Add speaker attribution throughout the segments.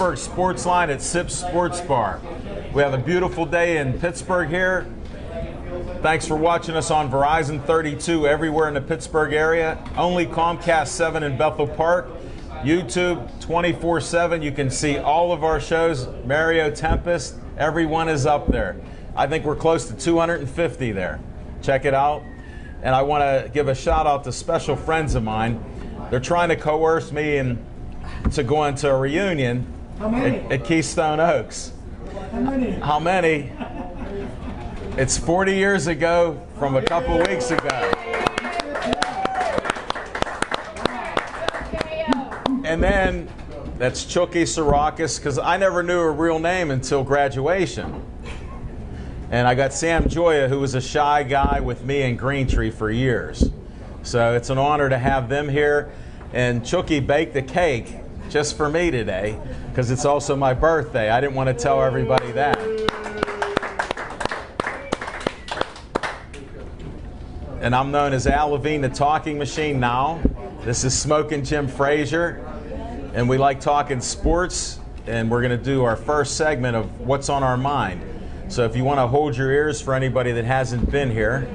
Speaker 1: Pittsburgh Sportsline at Sips Sports Bar. We have a beautiful day in Pittsburgh here. Thanks for watching us on Verizon 32 everywhere in the Pittsburgh area. Only Comcast 7 in Bethel Park. YouTube 24/7. You can see all of our shows. Mario Tempest, everyone is up there. I think we're close to 250 there. Check it out. And I want to give a shout out to special friends of mine. They're trying to coerce me to go into a reunion at Keystone Oaks. How many? It's 40 years ago from a couple weeks ago. And then that's Chucky Sirakis, because I never knew her real name until graduation. And I got Sam Joya, who was a shy guy with me in Greentree for years. So it's an honor to have them here. And Chucky baked a cake just for me today, because it's also my birthday. I didn't want to tell everybody that. And I'm known as Al Levine, the talking machine now. This is Smoking Jim Frazier. And we like talking sports. And we're going to do our first segment of What's on Our Mind. So if you want to hold your ears for anybody that hasn't been here,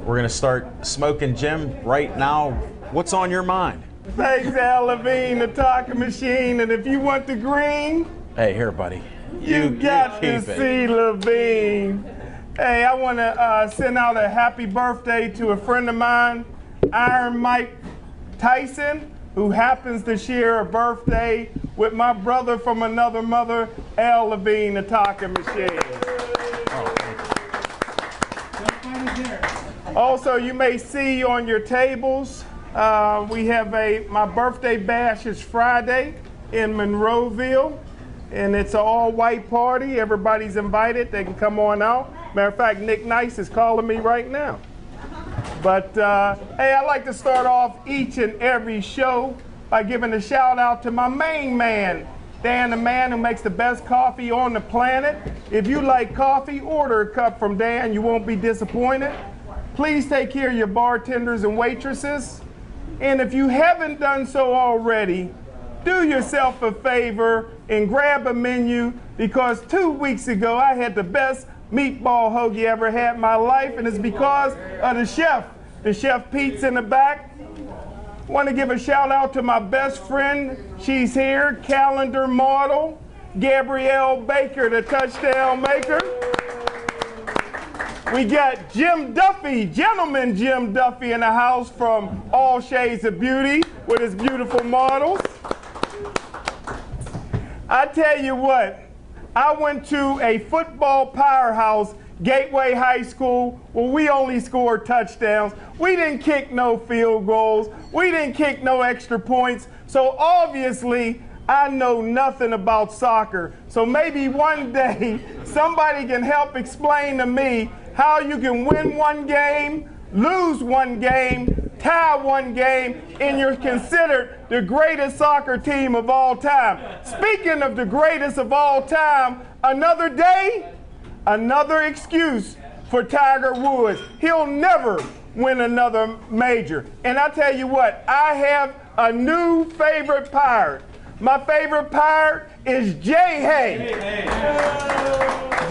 Speaker 1: we're going to start Smoking Jim right now. What's on your mind?
Speaker 2: Thanks, Al Levine, the talking machine. And if you want the green,
Speaker 1: hey, here, buddy.
Speaker 2: You got to see Levine. Hey, I want to send out a happy birthday to a friend of mine, Iron Mike Tyson, who happens to share a birthday with my brother from another mother, Al Levine, the talking machine. Also, you may see on your tables, we have my birthday bash is Friday in Monroeville, and it's an all-white party. Everybody's invited. They can come on out. Matter of fact, Nick Nice is calling me right now. But, hey, I like to start off each and every show by giving a shout-out to my main man, Dan, the man who makes the best coffee on the planet. If you like coffee, order a cup from Dan. You won't be disappointed. Please take care of your bartenders and waitresses. And if you haven't done so already, do yourself a favor and grab a menu, because 2 weeks ago I had the best meatball hoagie ever had in my life, and it's because of the chef Pete's in the back. Want to give a shout out to my best friend. She's here, calendar model, Gabrielle Baker, the touchdown maker. We got Jim Duffy, gentleman Jim Duffy in the house from All Shades of Beauty with his beautiful models. I tell you what, I went to a football powerhouse, Gateway High School, where we only scored touchdowns. We didn't kick no field goals. We didn't kick no extra points. So obviously, I know nothing about soccer. So maybe one day somebody can help explain to me how you can win one game, lose one game, tie one game, and you're considered the greatest soccer team of all time. Speaking of the greatest of all time, another day, another excuse for Tiger Woods. He'll never win another major. And I tell you what, I have a new favorite pirate. My favorite pirate is Jay Hay.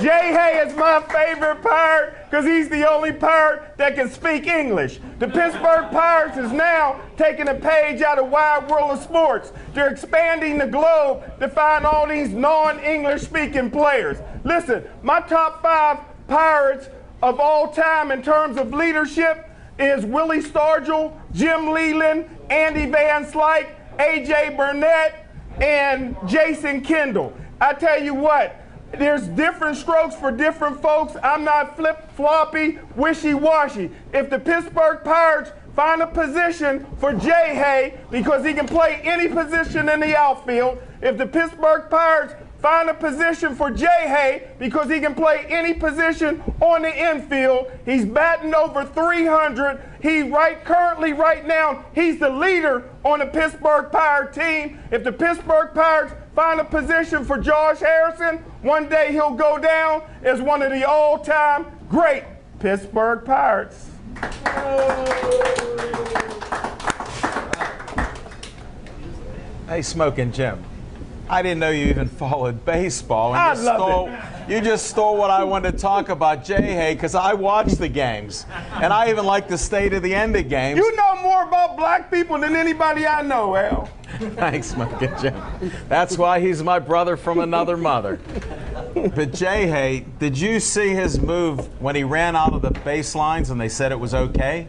Speaker 2: Jay Hay is my favorite pirate because he's the only pirate that can speak English. The Pittsburgh Pirates is now taking a page out of Wide World of Sports. They're expanding the globe to find all these non-English speaking players. Listen, my top 5 pirates of all time in terms of leadership is Willie Stargell, Jim Leland, Andy Van Slyke, A.J. Burnett, and Jason Kendall. I tell you what, there's different strokes for different folks. I'm not flip-floppy, wishy-washy. If the Pittsburgh Pirates find a position for Jay Hay because he can play any position in the outfield, if the Pittsburgh Pirates find a position for Jay Hay because he can play any position on the infield, he's batting over 300. Currently right now, he's the leader on the Pittsburgh Pirate team. If the Pittsburgh Pirates find a position for Josh Harrison, one day he'll go down as one of the all-time great Pittsburgh Pirates.
Speaker 1: Hey, Smoking Jim. I didn't know you even followed baseball.
Speaker 2: I
Speaker 1: And
Speaker 2: love it.
Speaker 1: you just stole what I wanted to talk about, Jay Hay, because I watched the games. And I even like to stay to the end of games.
Speaker 2: You know more about black people than anybody I know, Al.
Speaker 1: Thanks, Smoking Jim. That's why he's my brother from another mother. But Jay Hay, did you see his move when he ran out of the baselines and they said it was okay?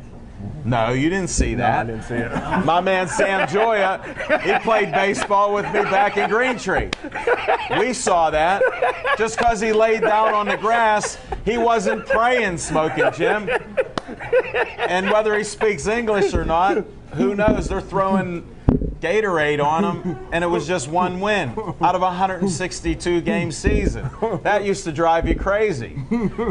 Speaker 1: No, you didn't see that.
Speaker 2: No, I didn't see it.
Speaker 1: My man Sam Joya, he played baseball with me back in Greentree. We saw that. Just because he laid down on the grass, he wasn't praying, Smoking Jim. And whether he speaks English or not, who knows? They're throwing Gatorade on him, and it was just one win out of a 162 game season. That used to drive you crazy.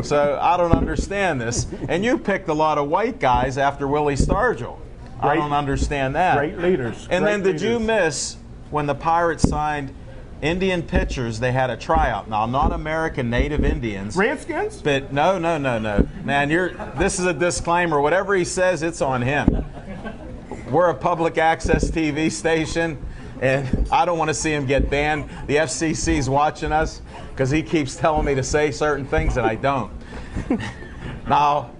Speaker 1: So I don't understand this. And you picked a lot of white guys after Willie Stargell. I don't understand that.
Speaker 2: Great leaders.
Speaker 1: And then did you
Speaker 2: leaders.
Speaker 1: miss when the Pirates signed Indian pitchers? They had a tryout. Now, not American Native Indians.
Speaker 2: Redskins?
Speaker 1: But no. Man, this is a disclaimer. Whatever he says, it's on him. We're a public access TV station, and I don't want to see him get banned. The FCC's watching us because he keeps telling me to say certain things and I don't. Now,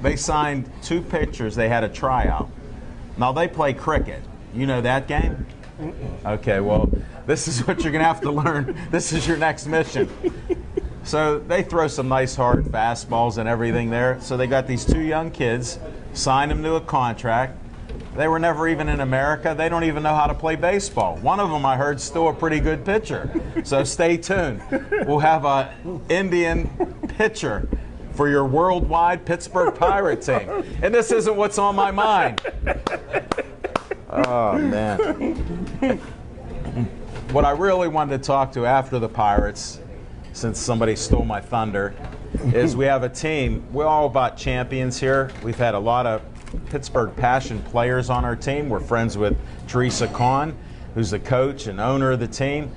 Speaker 1: they signed 2 pitchers. They had a tryout. Now, they play cricket. You know that game? Okay, well, this is what you're going to have to learn. This is your next mission. So they throw some nice hard fastballs and everything there. So they got these 2 young kids, signed them to a contract. They were never even in America. They don't even know how to play baseball. One of them, I heard, is still a pretty good pitcher. So stay tuned. We'll have an Indian pitcher for your worldwide Pittsburgh Pirate team. And this isn't what's on my mind. Oh, man. What I really wanted to talk to after the Pirates, since somebody stole my thunder, is we have a team. We're all about champions here. We've had a lot of Pittsburgh Passion players on our team. We're friends with Teresa Kahn, who's the coach and owner of the team.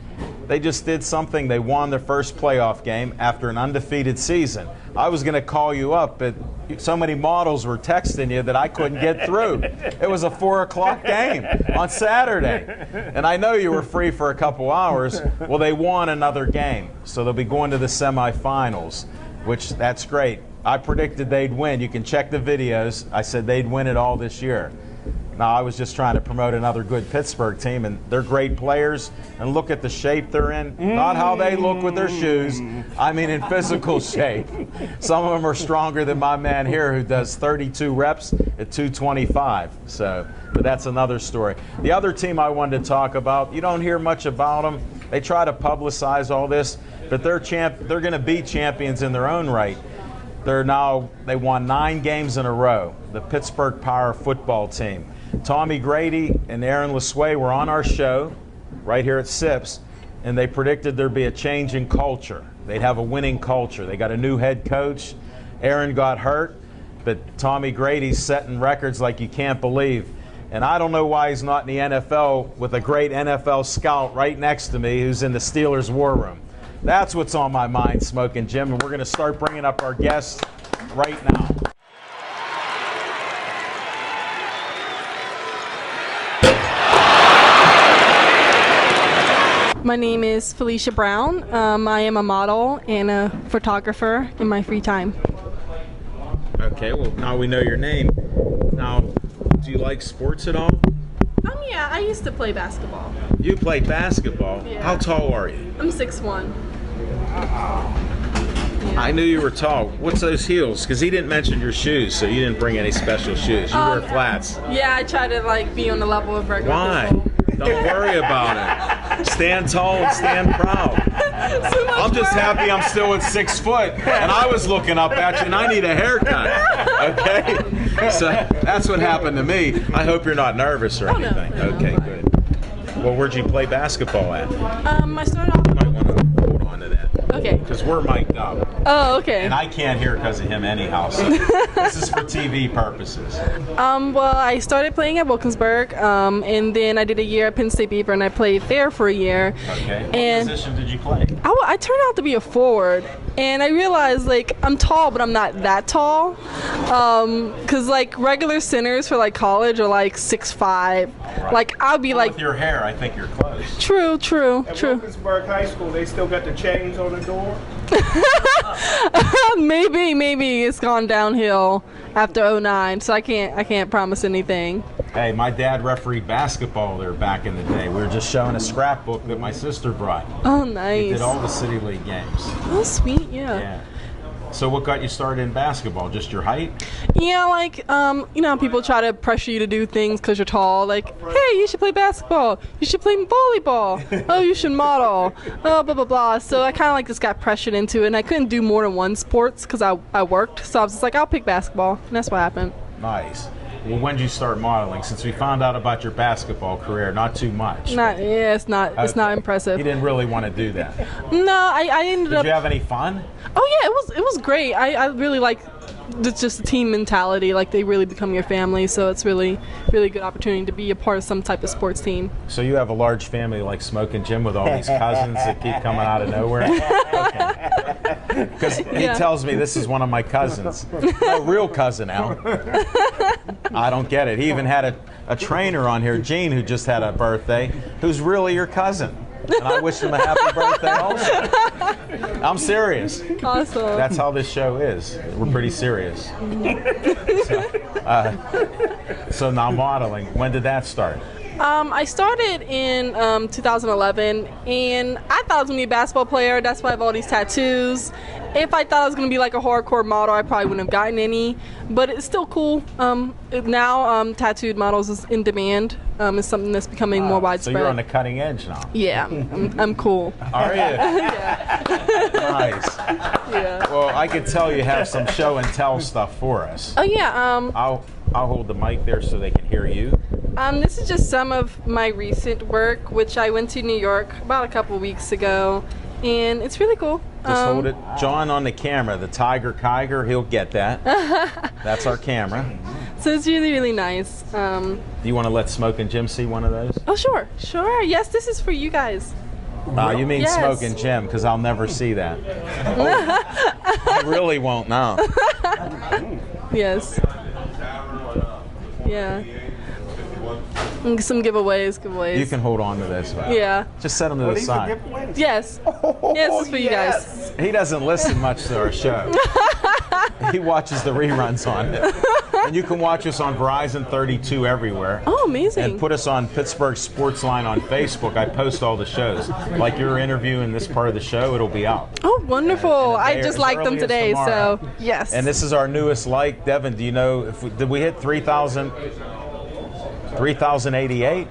Speaker 1: They just did something. They won their first playoff game after an undefeated season. I was going to call you up, but so many models were texting you that I couldn't get through. It was a 4 o'clock game on Saturday. And I know you were free for a couple hours. Well, they won another game. So they'll be going to the semifinals, which that's great. I predicted they'd win. You can check the videos. I said they'd win it all this year. Now, I was just trying to promote another good Pittsburgh team, and they're great players. And look at the shape they're in. Not how they look with their shoes. I mean in physical shape. Some of them are stronger than my man here who does 32 reps at 225. So, but that's another story. The other team I wanted to talk about, you don't hear much about them. They try to publicize all this, but they're going to be champions in their own right. They won 9 games in a row, the Pittsburgh Power football team. Tommy Grady and Aaron LeSueur were on our show right here at SIPS, and they predicted there'd be a change in culture. They'd have a winning culture. They got a new head coach. Aaron got hurt, but Tommy Grady's setting records like you can't believe. And I don't know why he's not in the NFL with a great NFL scout right next to me who's in the Steelers war room. That's what's on my mind, Smoking Jim, and we're going to start bringing up our guests right now.
Speaker 3: My name is Felicia Brown. I am a model and a photographer in my free time.
Speaker 1: Okay, well, now we know your name. Now, do you like sports at all?
Speaker 3: Yeah, I used to play basketball.
Speaker 1: You play basketball?
Speaker 3: Yeah.
Speaker 1: How tall are you?
Speaker 3: I'm 6'1".
Speaker 1: I knew you were tall. What's those heels? Because he didn't mention your shoes, so you didn't bring any special shoes. You wear flats.
Speaker 3: Yeah, I try to be on the level of regular
Speaker 1: Why?
Speaker 3: people.
Speaker 1: Don't worry about it. Stand tall and stand proud. I'm just happy I'm still at 6 foot, and I was looking up at you, and I need a haircut. Okay? So that's what happened to me. I hope you're not nervous or anything.
Speaker 3: No.
Speaker 1: Okay, good. Well, where'd you play basketball at?
Speaker 3: I started off.
Speaker 1: You might want to hold on to that.
Speaker 3: Okay.
Speaker 1: Because we're mic'd up.
Speaker 3: Oh, okay.
Speaker 1: And I can't hear because of him anyhow. So this is for TV purposes.
Speaker 3: Well, I started playing at Wilkinsburg, and then I did a year at Penn State Beaver, and I played there for a year.
Speaker 1: Okay.
Speaker 3: And
Speaker 1: what position did you play?
Speaker 3: I turned out to be a forward, and I realized I'm tall, but I'm not that tall. Because regular centers for college are 6'5".
Speaker 1: Right.
Speaker 3: I'll be
Speaker 1: With your hair, I think you're close.
Speaker 3: True.
Speaker 2: At Pittsburgh High School, they still got the chains on the door.
Speaker 3: Maybe it's gone downhill after '09, so I can't promise anything.
Speaker 1: Hey, my dad refereed basketball there back in the day. We were just showing a scrapbook that my sister brought.
Speaker 3: Oh, nice.
Speaker 1: He did all the City League games.
Speaker 3: Oh, sweet, yeah.
Speaker 1: Yeah. So what got you started in basketball? Just your height?
Speaker 3: Yeah, like, you know, people try to pressure you to do things because you're tall. Like, hey, you should play basketball. You should play volleyball. Oh, you should model. Oh, blah, blah, blah. So I kind of like just got pressured into it, and I couldn't do more than one sports because I worked. So I was just like, I'll pick basketball, and that's what happened.
Speaker 1: Nice. Well, when did you start modeling? Since we found out about your basketball career, not too much.
Speaker 3: It's not impressive.
Speaker 1: You didn't really want to do that.
Speaker 3: No, I ended up.
Speaker 1: Did you have any fun?
Speaker 3: Oh yeah, it was great. I really like just the team mentality. Like they really become your family, so it's really good opportunity to be a part of some type of sports team.
Speaker 1: So you have a large family like Smoking Jim with all these cousins that keep coming out of nowhere? Because he tells me this is one of my cousins. No, real cousin, Al. I don't get it. He even had a trainer on here, Gene, who just had a birthday, who's really your cousin. And I wish him a happy birthday also. I'm serious.
Speaker 3: Awesome.
Speaker 1: That's how this show is. We're pretty serious. So now modeling. When did that start?
Speaker 3: I started in 2011, and I thought I was going to be a basketball player. That's why I have all these tattoos. If I thought I was going to be like a hardcore model, I probably wouldn't have gotten any. But it's still cool. Now, tattooed models is in demand. It's something that's becoming more widespread.
Speaker 1: So you're on the cutting edge now.
Speaker 3: Yeah, I'm cool.
Speaker 1: Are you?
Speaker 3: Yeah.
Speaker 1: Nice.
Speaker 3: Yeah.
Speaker 1: Well, I could tell you have some show and tell stuff for us.
Speaker 3: Oh yeah.
Speaker 1: I'll hold the mic there so they can hear you.
Speaker 3: This is just some of my recent work, which I went to New York about a couple weeks ago, and it's really cool.
Speaker 1: Just hold it, John, on the camera. The Tiger Kiger, he'll get that. That's our camera.
Speaker 3: So it's really nice.
Speaker 1: Do you want to let Smoking Jim see one of those?
Speaker 3: Oh, sure. Yes, this is for you guys.
Speaker 1: You mean
Speaker 3: Yes.
Speaker 1: Smoking Jim, because I'll never see that. I really won't now.
Speaker 3: Yes. Yeah. And some giveaways.
Speaker 1: You can hold on to this.
Speaker 3: Yeah.
Speaker 1: Just set them to the side.
Speaker 3: Yes. Yes, this is for you guys.
Speaker 1: He doesn't listen much to our show. He watches the reruns on it. And you can watch us on Verizon 32 everywhere.
Speaker 3: Oh, amazing.
Speaker 1: And put us on Pittsburgh Sportsline on Facebook. I post all the shows. Like your interview in this part of the show, it'll be out.
Speaker 3: Oh, wonderful.
Speaker 1: And
Speaker 3: I just liked them today,
Speaker 1: tomorrow.
Speaker 3: so yes.
Speaker 1: And this is our newest like. Devin, do you know, did we hit 3,000? 3,088?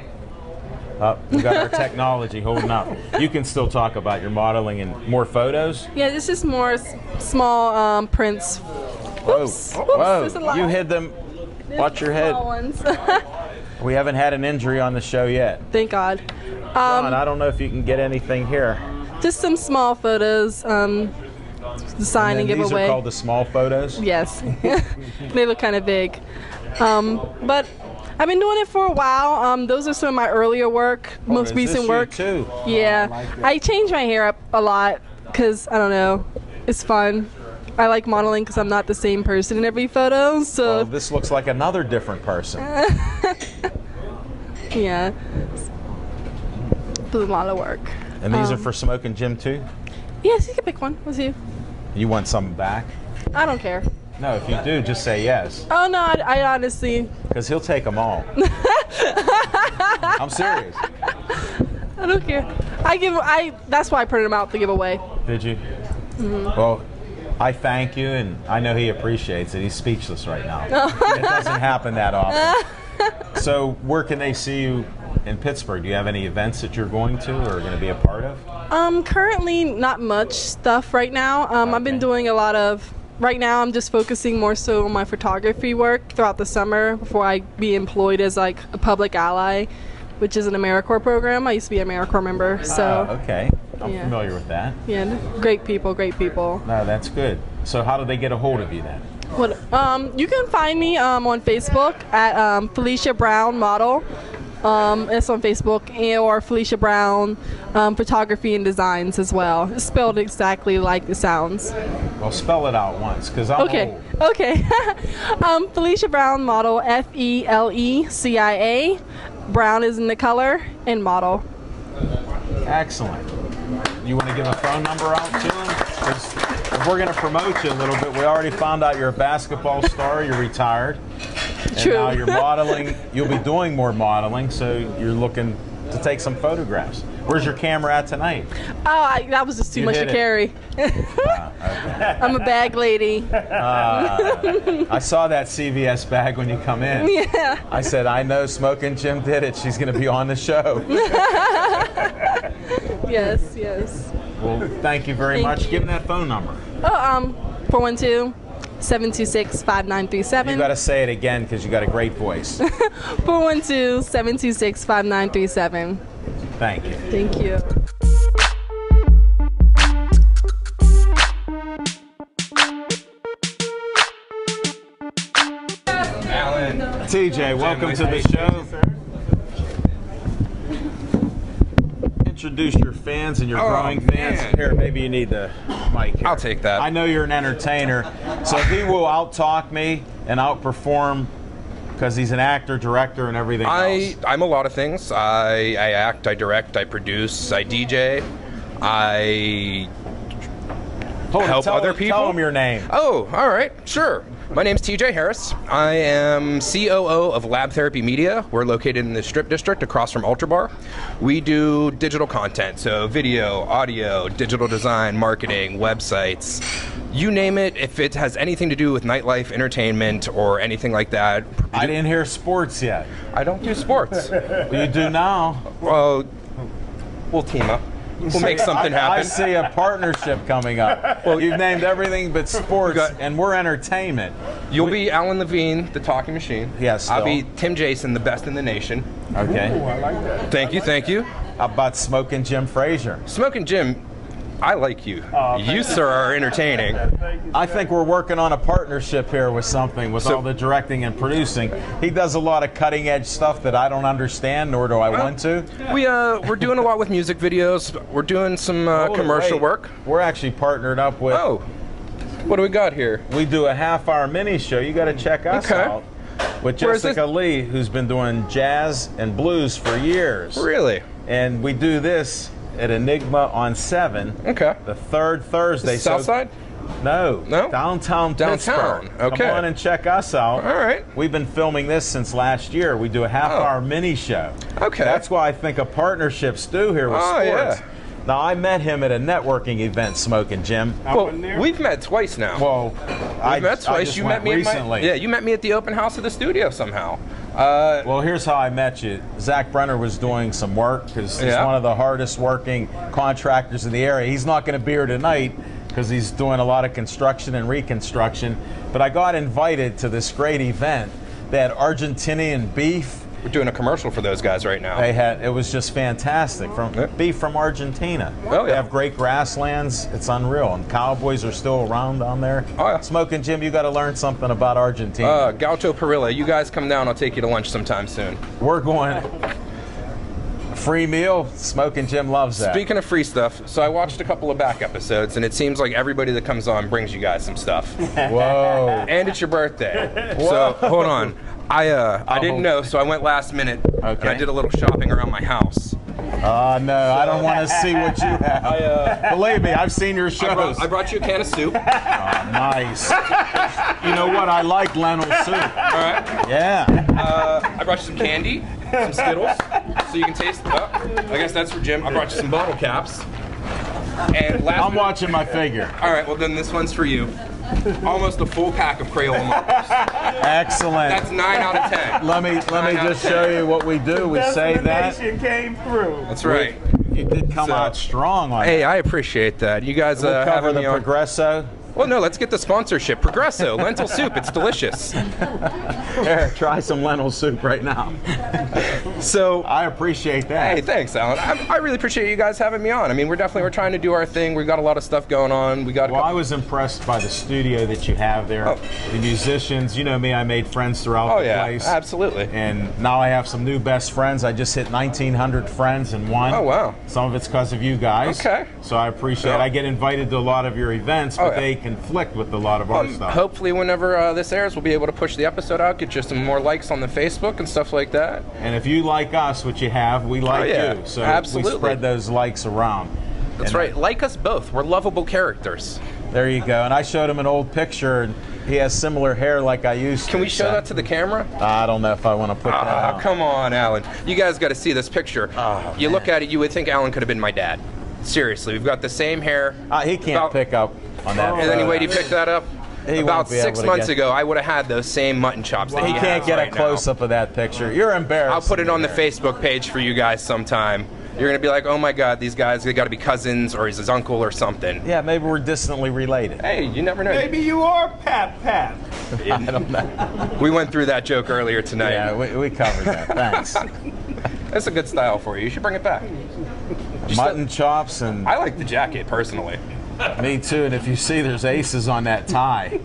Speaker 1: We got our technology holding up. You can still talk about your modeling and more photos?
Speaker 3: Yeah, this is more small prints. Oops.
Speaker 1: Whoa.
Speaker 3: There's a lot.
Speaker 1: You hid them. Watch your head.
Speaker 3: Small ones.
Speaker 1: We haven't had an injury on the show yet.
Speaker 3: Thank God.
Speaker 1: John, I don't know if you can get anything here.
Speaker 3: Just some small photos, to sign and give
Speaker 1: these
Speaker 3: away.
Speaker 1: These are called the small photos?
Speaker 3: Yes. They look kind of big. But I've been doing it for a while. Those are some of my earlier work, most recent work.
Speaker 1: Too?
Speaker 3: Yeah. I changed my hair up a lot because, I don't know, it's fun. I like modeling because I'm not the same person in every photo. So
Speaker 1: well, this looks like another different person.
Speaker 3: Yeah. It's a lot of work.
Speaker 1: And these are for Smoking Jim too?
Speaker 3: Yes, you can pick one. What's you?
Speaker 1: You want some back?
Speaker 3: I don't care.
Speaker 1: No, if you do, just say yes.
Speaker 3: Oh no, I honestly.
Speaker 1: Because he'll take them all. I'm serious.
Speaker 3: I don't care. That's why I printed them out to give away.
Speaker 1: Did you?
Speaker 3: Mm-hmm.
Speaker 1: Well, I thank you, and I know he appreciates it. He's speechless right now. It doesn't happen that often. So where can they see you in Pittsburgh? Do you have any events that you're going to or are going to be a part of?
Speaker 3: Currently not much stuff right now. I've been doing a lot of. Right now, I'm just focusing more so on my photography work throughout the summer before I be employed as like a public ally, which is an AmeriCorps program. I used to be an AmeriCorps member, so.
Speaker 1: Okay, I'm familiar with that.
Speaker 3: Yeah, great people.
Speaker 1: No, that's good. So how do they get a hold of you then?
Speaker 3: What? You can find me on Facebook at Felicia Brown Model. It's on Facebook, or Felicia Brown Photography and Designs as well. It's spelled exactly like it sounds.
Speaker 1: Well, spell it out once, because I'm old.
Speaker 3: Okay. Felicia Brown Model, Felicia. Brown is in the color, and model.
Speaker 1: Excellent. You want to give a phone number out to him? 'Cause if we're going to promote you a little bit, we already found out you're a basketball star, you're retired.
Speaker 3: True.
Speaker 1: And now you're modeling. You'll be doing more modeling, so you're looking to take some photographs. Where's your camera at tonight?
Speaker 3: Oh, that was just too much to carry.
Speaker 1: Okay.
Speaker 3: I'm a bag lady.
Speaker 1: I saw that CVS bag when you come in.
Speaker 3: Yeah.
Speaker 1: I said, I know Smoking Jim did it. She's going to be on the show.
Speaker 3: Yes, yes.
Speaker 1: Well, thank you very much. Give him that phone number.
Speaker 3: 412-726-5937.
Speaker 1: You got to say it again because you got a great voice.
Speaker 3: 412-726-5937.
Speaker 1: Thank you.
Speaker 3: Thank you.
Speaker 4: Alan.
Speaker 1: TJ, welcome to the show. Introduce your fans and your growing fans.
Speaker 4: Man.
Speaker 1: Here, maybe you need the mic here.
Speaker 4: I'll take that.
Speaker 1: I know you're an entertainer, so he will out-talk me and outperform because he's an actor, director, and everything else.
Speaker 4: I'm a lot of things. I act, I direct, I produce, I DJ, I help other people.
Speaker 1: Tell them your name.
Speaker 4: Oh, all right, sure. My name's TJ Harris. I am COO of Lab Therapy Media. We're located in the Strip District across from Ultra Bar. We do digital content, so video, audio, digital design, marketing, websites, you name it. If it has anything to do with nightlife, entertainment, or anything like that.
Speaker 1: I didn't hear sports yet.
Speaker 4: I don't do sports.
Speaker 1: You do now.
Speaker 4: Well, we'll team up. We'll make something happen.
Speaker 1: I see a partnership coming up. Well, you've named everything but sports, and we're entertainment.
Speaker 4: You'll be Alan Levine, the talking machine.
Speaker 1: Yes,
Speaker 4: I'll be Tim Jason, the best in the nation.
Speaker 1: Okay.
Speaker 2: Ooh, I like that.
Speaker 4: Thank you, thank you.
Speaker 1: How about Smoking Jim Frazier?
Speaker 4: Smoking Jim, I like you. You, sir, are entertaining.
Speaker 1: I think we're working on a partnership here with something, with all the directing and producing. He does a lot of cutting edge stuff that I don't understand, nor do I want to.
Speaker 4: We're doing a lot with music videos. We're doing some commercial work.
Speaker 1: We're actually partnered up with.
Speaker 4: Oh, what do we got here?
Speaker 1: We do a half-hour mini show. You got to check us out with
Speaker 4: Where's
Speaker 1: Jessica Lee, who's been doing jazz and blues for years.
Speaker 4: Really?
Speaker 1: And we do this at Enigma on 7.
Speaker 4: Okay.
Speaker 1: The third Thursday.
Speaker 4: South side?
Speaker 1: No.
Speaker 4: No?
Speaker 1: Downtown Pittsburgh.
Speaker 4: Okay.
Speaker 1: Come on and check us out.
Speaker 4: All right.
Speaker 1: We've been filming this since last year. We do a half-hour mini show.
Speaker 4: Okay.
Speaker 1: That's why I think a partnership's due here with sports.
Speaker 4: Yeah.
Speaker 1: Now, I met him at a networking event, Smoking Jim.
Speaker 4: Well, we've met twice now.
Speaker 1: Well,
Speaker 4: I met twice. You met me
Speaker 1: recently.
Speaker 4: you met me at the open house of the studio somehow.
Speaker 1: Well, here's how I met you. Zach Brenner was doing some work because he's one of the hardest working contractors in the area. He's not going to be here tonight because he's doing a lot of construction and reconstruction. But I got invited to this great event. They had Argentinian beef.
Speaker 4: We're doing a commercial for those guys right now.
Speaker 1: It was just fantastic. Beef from Argentina.
Speaker 4: Oh,
Speaker 1: They have great grasslands. It's unreal. And cowboys are still around down there.
Speaker 4: Oh, yeah.
Speaker 1: Smoking Jim, you got to learn something about Argentina.
Speaker 4: Gaucho Parrilla, you guys come down. I'll take you to lunch sometime soon.
Speaker 1: We're going free meal. Smoking Jim loves that.
Speaker 4: Speaking of free stuff, so I watched a couple of back episodes, and it seems like everybody that comes on brings you guys some stuff.
Speaker 1: Whoa.
Speaker 4: And it's your birthday. So hold on. I didn't know, so I went last minute. And I did a little shopping around my house.
Speaker 1: Oh, no, I don't want to see what you have. Believe me, I've seen your shows.
Speaker 4: I brought you a can of soup.
Speaker 1: Oh, nice. You know what? I like lentil soup.
Speaker 4: All right.
Speaker 1: Yeah.
Speaker 4: I brought you some candy, some Skittles, so you can taste. I guess that's for Jim. I brought you some bottle caps. And
Speaker 1: I'm watching my figure.
Speaker 4: All right, well then this one's for you. Almost a full pack of Crayola markers.
Speaker 1: Excellent.
Speaker 4: That's 9 out of 10.
Speaker 1: Let me just show you what we do. We say that.
Speaker 2: Came through.
Speaker 4: That's right.
Speaker 1: You did come out strong on
Speaker 4: Hey, I appreciate that. You guys
Speaker 1: we'll cover
Speaker 4: having
Speaker 1: the
Speaker 4: me on.
Speaker 1: Progresso.
Speaker 4: Well, no, let's get the sponsorship. Progresso, lentil soup. It's delicious.
Speaker 1: Here, try some lentil soup right now.
Speaker 4: So
Speaker 1: I appreciate that.
Speaker 4: Hey, thanks, Alan. I really appreciate you guys having me on. I mean, we're trying to do our thing. We got a lot of stuff going on. I was
Speaker 1: impressed by the studio that you have there. The musicians, you know me, I made friends throughout the place.
Speaker 4: Absolutely.
Speaker 1: And now I have some new best friends. I just hit 1,900 friends in one.
Speaker 4: Oh, wow.
Speaker 1: Some of it's because of you guys.
Speaker 4: Okay.
Speaker 1: So I appreciate it. I get invited to a lot of your events, but they conflict with a lot of our stuff.
Speaker 4: Hopefully, whenever this airs, we'll be able to push the episode out, get you some more likes on the Facebook and stuff like that.
Speaker 1: And if you like us, which you have, we like you. So
Speaker 4: absolutely.
Speaker 1: we spread those likes around.
Speaker 4: That's right. Like us both. We're lovable characters.
Speaker 1: There you go. And I showed him an old picture, and he has similar hair like I used to.
Speaker 4: Can we show that to the camera?
Speaker 1: I don't know if I want to put that out.
Speaker 4: Come on, Alan. You guys got to see this picture. You look at it, you would think Alan could have been my dad. Seriously, we've got the same hair.
Speaker 1: He can't pick up on that.
Speaker 4: And any way he picked that up? About 6 months ago, I would have had those same mutton chops that he has.
Speaker 1: You can't get
Speaker 4: right
Speaker 1: a close-up of that picture. You're embarrassed.
Speaker 4: I'll put it on the Facebook page for you guys sometime. You're going to be like, oh my God, these guys, they got to be cousins or he's his uncle or something.
Speaker 1: Yeah, maybe we're distantly related.
Speaker 4: Hey, you never know.
Speaker 2: Maybe you are Pat.
Speaker 1: I don't know.
Speaker 4: We went through that joke earlier tonight.
Speaker 1: Yeah, we covered that. Thanks.
Speaker 4: That's a good style for you. You should bring it back.
Speaker 1: Mutton chops and...
Speaker 4: I like the jacket, personally.
Speaker 1: Me too, and if you see there's aces on that tie,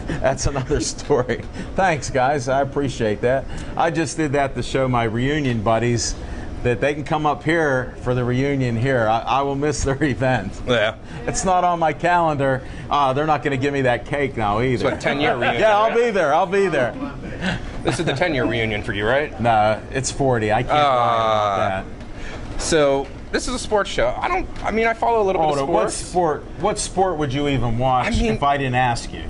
Speaker 1: that's another story. Thanks, guys. I appreciate that. I just did that to show my reunion buddies that they can come up here for the reunion here. I will miss their event.
Speaker 4: Yeah.
Speaker 1: It's not on my calendar. They're not going to give me that cake now either.
Speaker 4: It's a 10-year reunion.
Speaker 1: Yeah, I'll be there. I'll be there.
Speaker 4: This is the 10-year reunion for you, right?
Speaker 1: No, it's 40. I can't lie about that.
Speaker 4: So... This is a sports show. I follow a little bit of sports.
Speaker 1: What sport would you even watch if I didn't ask you?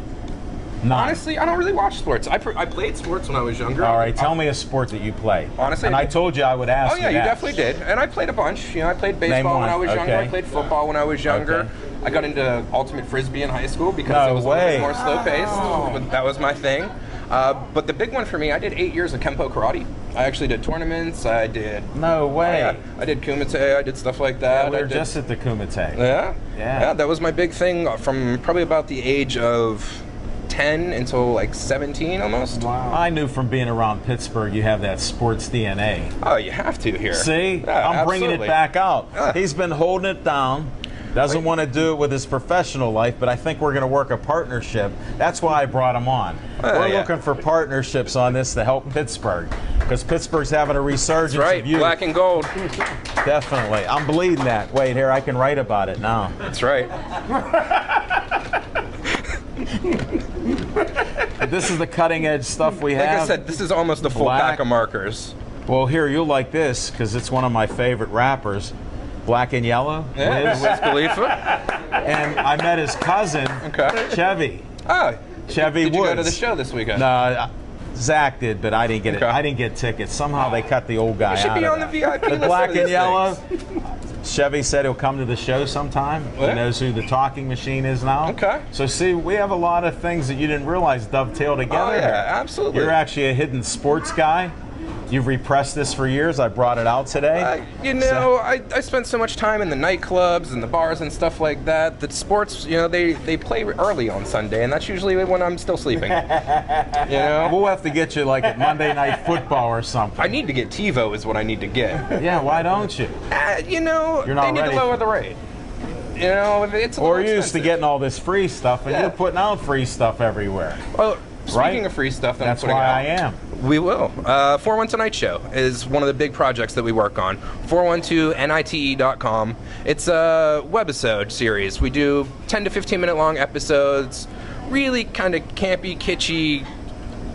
Speaker 1: None.
Speaker 4: Honestly, I don't really watch sports. I played sports when I was younger.
Speaker 1: All right, tell me a sport that you play.
Speaker 4: Honestly,
Speaker 1: and I told you I would ask you.
Speaker 4: Oh yeah, you definitely did. And I played a bunch. I played baseball when I was younger. I played football when I was younger.
Speaker 1: Okay.
Speaker 4: I got into ultimate frisbee in high school because it was a little bit more slow paced. That was my thing. But the big one for me, I did 8 years of Kempo karate. I actually did tournaments. I did.
Speaker 1: No way.
Speaker 4: I did kumite. I did stuff like that.
Speaker 1: Yeah, we were just at the kumite.
Speaker 4: Yeah. That was my big thing from probably about the age of 10 until like 17 almost.
Speaker 1: Wow. I knew from being around Pittsburgh you have that sports DNA.
Speaker 4: Oh, you have to here.
Speaker 1: See?
Speaker 4: Yeah,
Speaker 1: I'm bringing it back out.
Speaker 4: Yeah.
Speaker 1: He's been holding it down. Doesn't want to do it with his professional life, but I think we're going to work a partnership. That's why I brought him on. We're looking for partnerships on this to help Pittsburgh, because Pittsburgh's having a resurgence.
Speaker 4: That's right,
Speaker 1: of youth.
Speaker 4: black and gold.
Speaker 1: Definitely. I'm bleeding that. Wait, here, I can write about it now.
Speaker 4: That's right.
Speaker 1: This is the cutting edge stuff we have.
Speaker 4: Like I said, this is almost a full pack of markers.
Speaker 1: Well, here, you'll like this, because it's one of my favorite rappers. Black and Yellow.
Speaker 4: Yeah, Wiz Khalifa.
Speaker 1: And I met his cousin, Chevy.
Speaker 4: Oh,
Speaker 1: Chevy
Speaker 4: Did you
Speaker 1: Woods.
Speaker 4: go to the show this weekend?
Speaker 1: No, Zach did, but I didn't get it. I didn't get tickets. Somehow they cut the old guy out.
Speaker 4: You should be on
Speaker 1: of
Speaker 4: the
Speaker 1: that.
Speaker 4: VIP list.
Speaker 1: The Black
Speaker 4: for
Speaker 1: and
Speaker 4: these
Speaker 1: Yellow.
Speaker 4: things.
Speaker 1: Chevy said he'll come to the show sometime.
Speaker 4: What?
Speaker 1: He knows who the talking machine is now.
Speaker 4: Okay.
Speaker 1: So see, we have a lot of things that you didn't realize dovetail together.
Speaker 4: Oh yeah, absolutely.
Speaker 1: You're actually a hidden sports guy. You've repressed this for years. I brought it out today.
Speaker 4: I spent so much time in the nightclubs and the bars and stuff like that. The sports, they play early on Sunday, and that's usually when I'm still sleeping.
Speaker 1: We'll have to get you like at Monday Night Football or something.
Speaker 4: I need to get TiVo is what I need to get.
Speaker 1: Yeah, why don't you?
Speaker 4: You're not they need to lower the rate. It's
Speaker 1: or you're used to getting all this free stuff, and you're putting out free stuff everywhere.
Speaker 4: Well, speaking of free stuff,
Speaker 1: that's why I am.
Speaker 4: We will. 412 Tonight Show is one of the big projects that we work on. 412nite.com. It's a webisode series. We do 10 to 15 minute long episodes, really kind of campy, kitschy,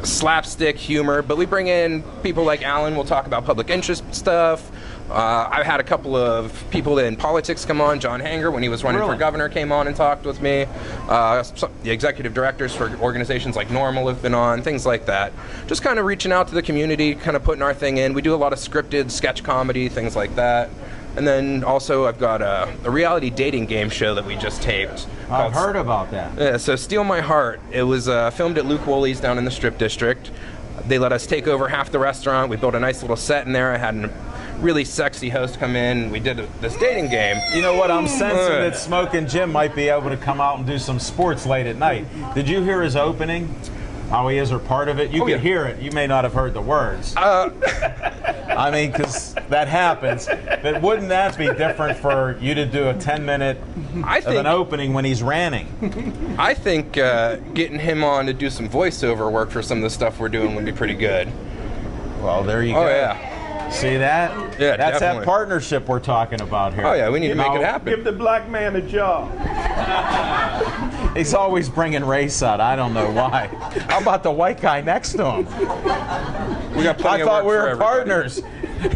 Speaker 4: slapstick humor, but we bring in people like Alan. We'll talk about public interest stuff. I've had a couple of people in politics come on. John Hanger, when he was running for governor, came on and talked with me. The executive directors for organizations like Normal have been on, things like that. Just kind of reaching out to the community, kind of putting our thing in. We do a lot of scripted sketch comedy, things like that. And then also I've got a reality dating game show that we just taped.
Speaker 1: I've heard about that.
Speaker 4: Yeah, so Steal My Heart. It was filmed at Luke Woolley's down in the Strip District. They let us take over half the restaurant. We built a nice little set in there. I had a really sexy host come in. We did this dating game.
Speaker 1: You know what? I'm sensing that Smoking Jim might be able to come out and do some sports late at night. Did you hear his opening? How he is, or part of it? You could hear it. You may not have heard the words. I mean, because that happens. But wouldn't that be different for you to do a 10-minute of an opening when he's ranting?
Speaker 4: I think getting him on to do some voiceover work for some of the stuff we're doing would be pretty good.
Speaker 1: Well, there you go.
Speaker 4: Oh, yeah.
Speaker 1: See that?
Speaker 4: Yeah,
Speaker 1: That's
Speaker 4: definitely.
Speaker 1: that partnership we're talking about here.
Speaker 4: Oh yeah, we need to make it happen.
Speaker 2: Give the black man a job.
Speaker 1: He's always bringing race out. I don't know why. How about the white guy next to him?
Speaker 4: We got plenty
Speaker 1: I
Speaker 4: of
Speaker 1: thought
Speaker 4: work
Speaker 1: we
Speaker 4: for
Speaker 1: were
Speaker 4: everybody.
Speaker 1: partners.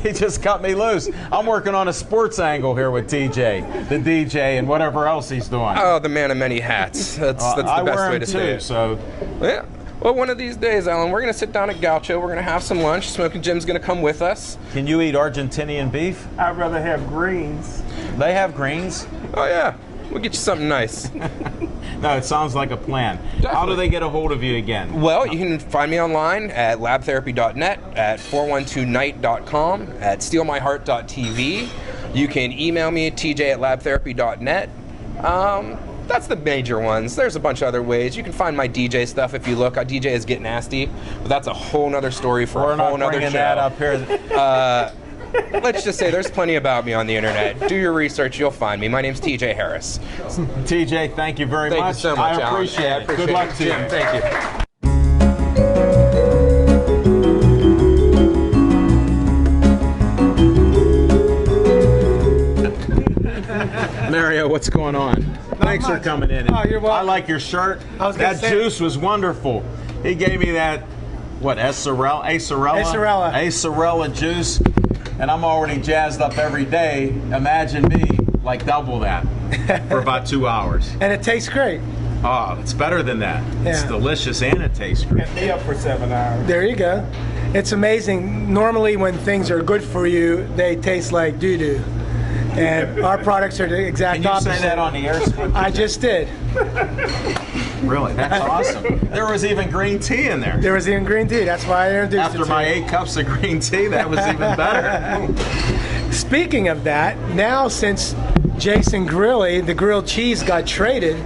Speaker 1: He just cut me loose. I'm working on a sports angle here with TJ, the DJ, and whatever else he's doing.
Speaker 4: Oh, the man of many hats. That's the
Speaker 1: I
Speaker 4: best
Speaker 1: wear
Speaker 4: way
Speaker 1: him
Speaker 4: to
Speaker 1: too,
Speaker 4: say it.
Speaker 1: so
Speaker 4: Yeah. Well, one of these days, Alan, we're going to sit down at Gaucho. We're going to have some lunch. Smoking Jim's going to come with us.
Speaker 1: can you eat Argentinian beef?
Speaker 2: I'd rather have greens.
Speaker 1: They have greens.
Speaker 4: Oh, yeah. We'll get you something nice.
Speaker 1: No, it sounds like a plan. How do
Speaker 4: Definitely.
Speaker 1: they get a hold of you again?
Speaker 4: Well, you can find me online at labtherapy.net, at 412night.com, at stealmyheart.tv. You can email me at tj@labtherapy.net. That's the major ones. There's a bunch of other ways. You can find my DJ stuff if you look. I DJ is Get Nasty, but that's a whole nother story for
Speaker 1: We're
Speaker 4: a whole
Speaker 1: not
Speaker 4: nother
Speaker 1: bringing
Speaker 4: show.
Speaker 1: that up here.
Speaker 4: Let's just say there's plenty about me on the internet. Do your research, you'll find me. My name's TJ Harris.
Speaker 1: TJ, thank you very
Speaker 4: Thank
Speaker 1: much.
Speaker 4: you so much,
Speaker 1: I
Speaker 4: Alan.
Speaker 1: appreciate
Speaker 4: I
Speaker 1: it.
Speaker 4: appreciate
Speaker 1: Good luck
Speaker 4: it.
Speaker 1: to you.
Speaker 4: Jim, thank you.
Speaker 1: Mario, what's going on? Thanks for
Speaker 5: much.
Speaker 1: coming in.
Speaker 5: Oh, you're welcome.
Speaker 1: I like your shirt.
Speaker 5: I was gonna
Speaker 1: That
Speaker 5: say-
Speaker 1: juice was wonderful. He gave me that, what, Acerella? Acerella juice, and I'm already jazzed up every day. Imagine me like double that for about 2 hours.
Speaker 5: And it tastes great.
Speaker 1: Oh, it's better than that. It's
Speaker 5: Yeah.
Speaker 1: delicious and it tastes great.
Speaker 2: Be up for 7 hours.
Speaker 5: There you go. It's amazing. Normally, when things are good for you, they taste like doo-doo. And our products are the exact
Speaker 1: Can you
Speaker 5: opposite.
Speaker 1: say that on the air?
Speaker 5: I just did.
Speaker 1: Really? That's awesome. There was even green tea in there.
Speaker 5: There was even green tea. That's why I introduced
Speaker 1: After
Speaker 5: it to
Speaker 1: my
Speaker 5: you.
Speaker 1: 8 cups of green tea, that was even better.
Speaker 5: Speaking of that, now since Jason Grilli, the grilled cheese, got traded,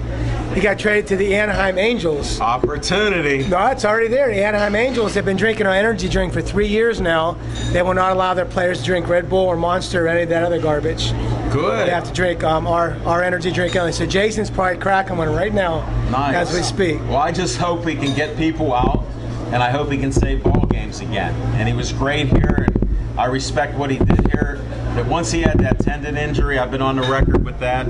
Speaker 5: he got traded to the Anaheim Angels.
Speaker 1: Opportunity.
Speaker 5: No, it's already there. The Anaheim Angels have been drinking our energy drink for 3 years now. They will not allow their players to drink Red Bull or Monster or any of that other garbage.
Speaker 1: Good.
Speaker 5: They have to drink our energy drink only. So Jason's probably cracking one right now
Speaker 1: Nice.
Speaker 5: as we speak.
Speaker 1: Well, I just hope we can get people out, and I hope he can save ball games again. And he was great here, and I respect what he did here. But once he had that tendon injury, I've been on the record with that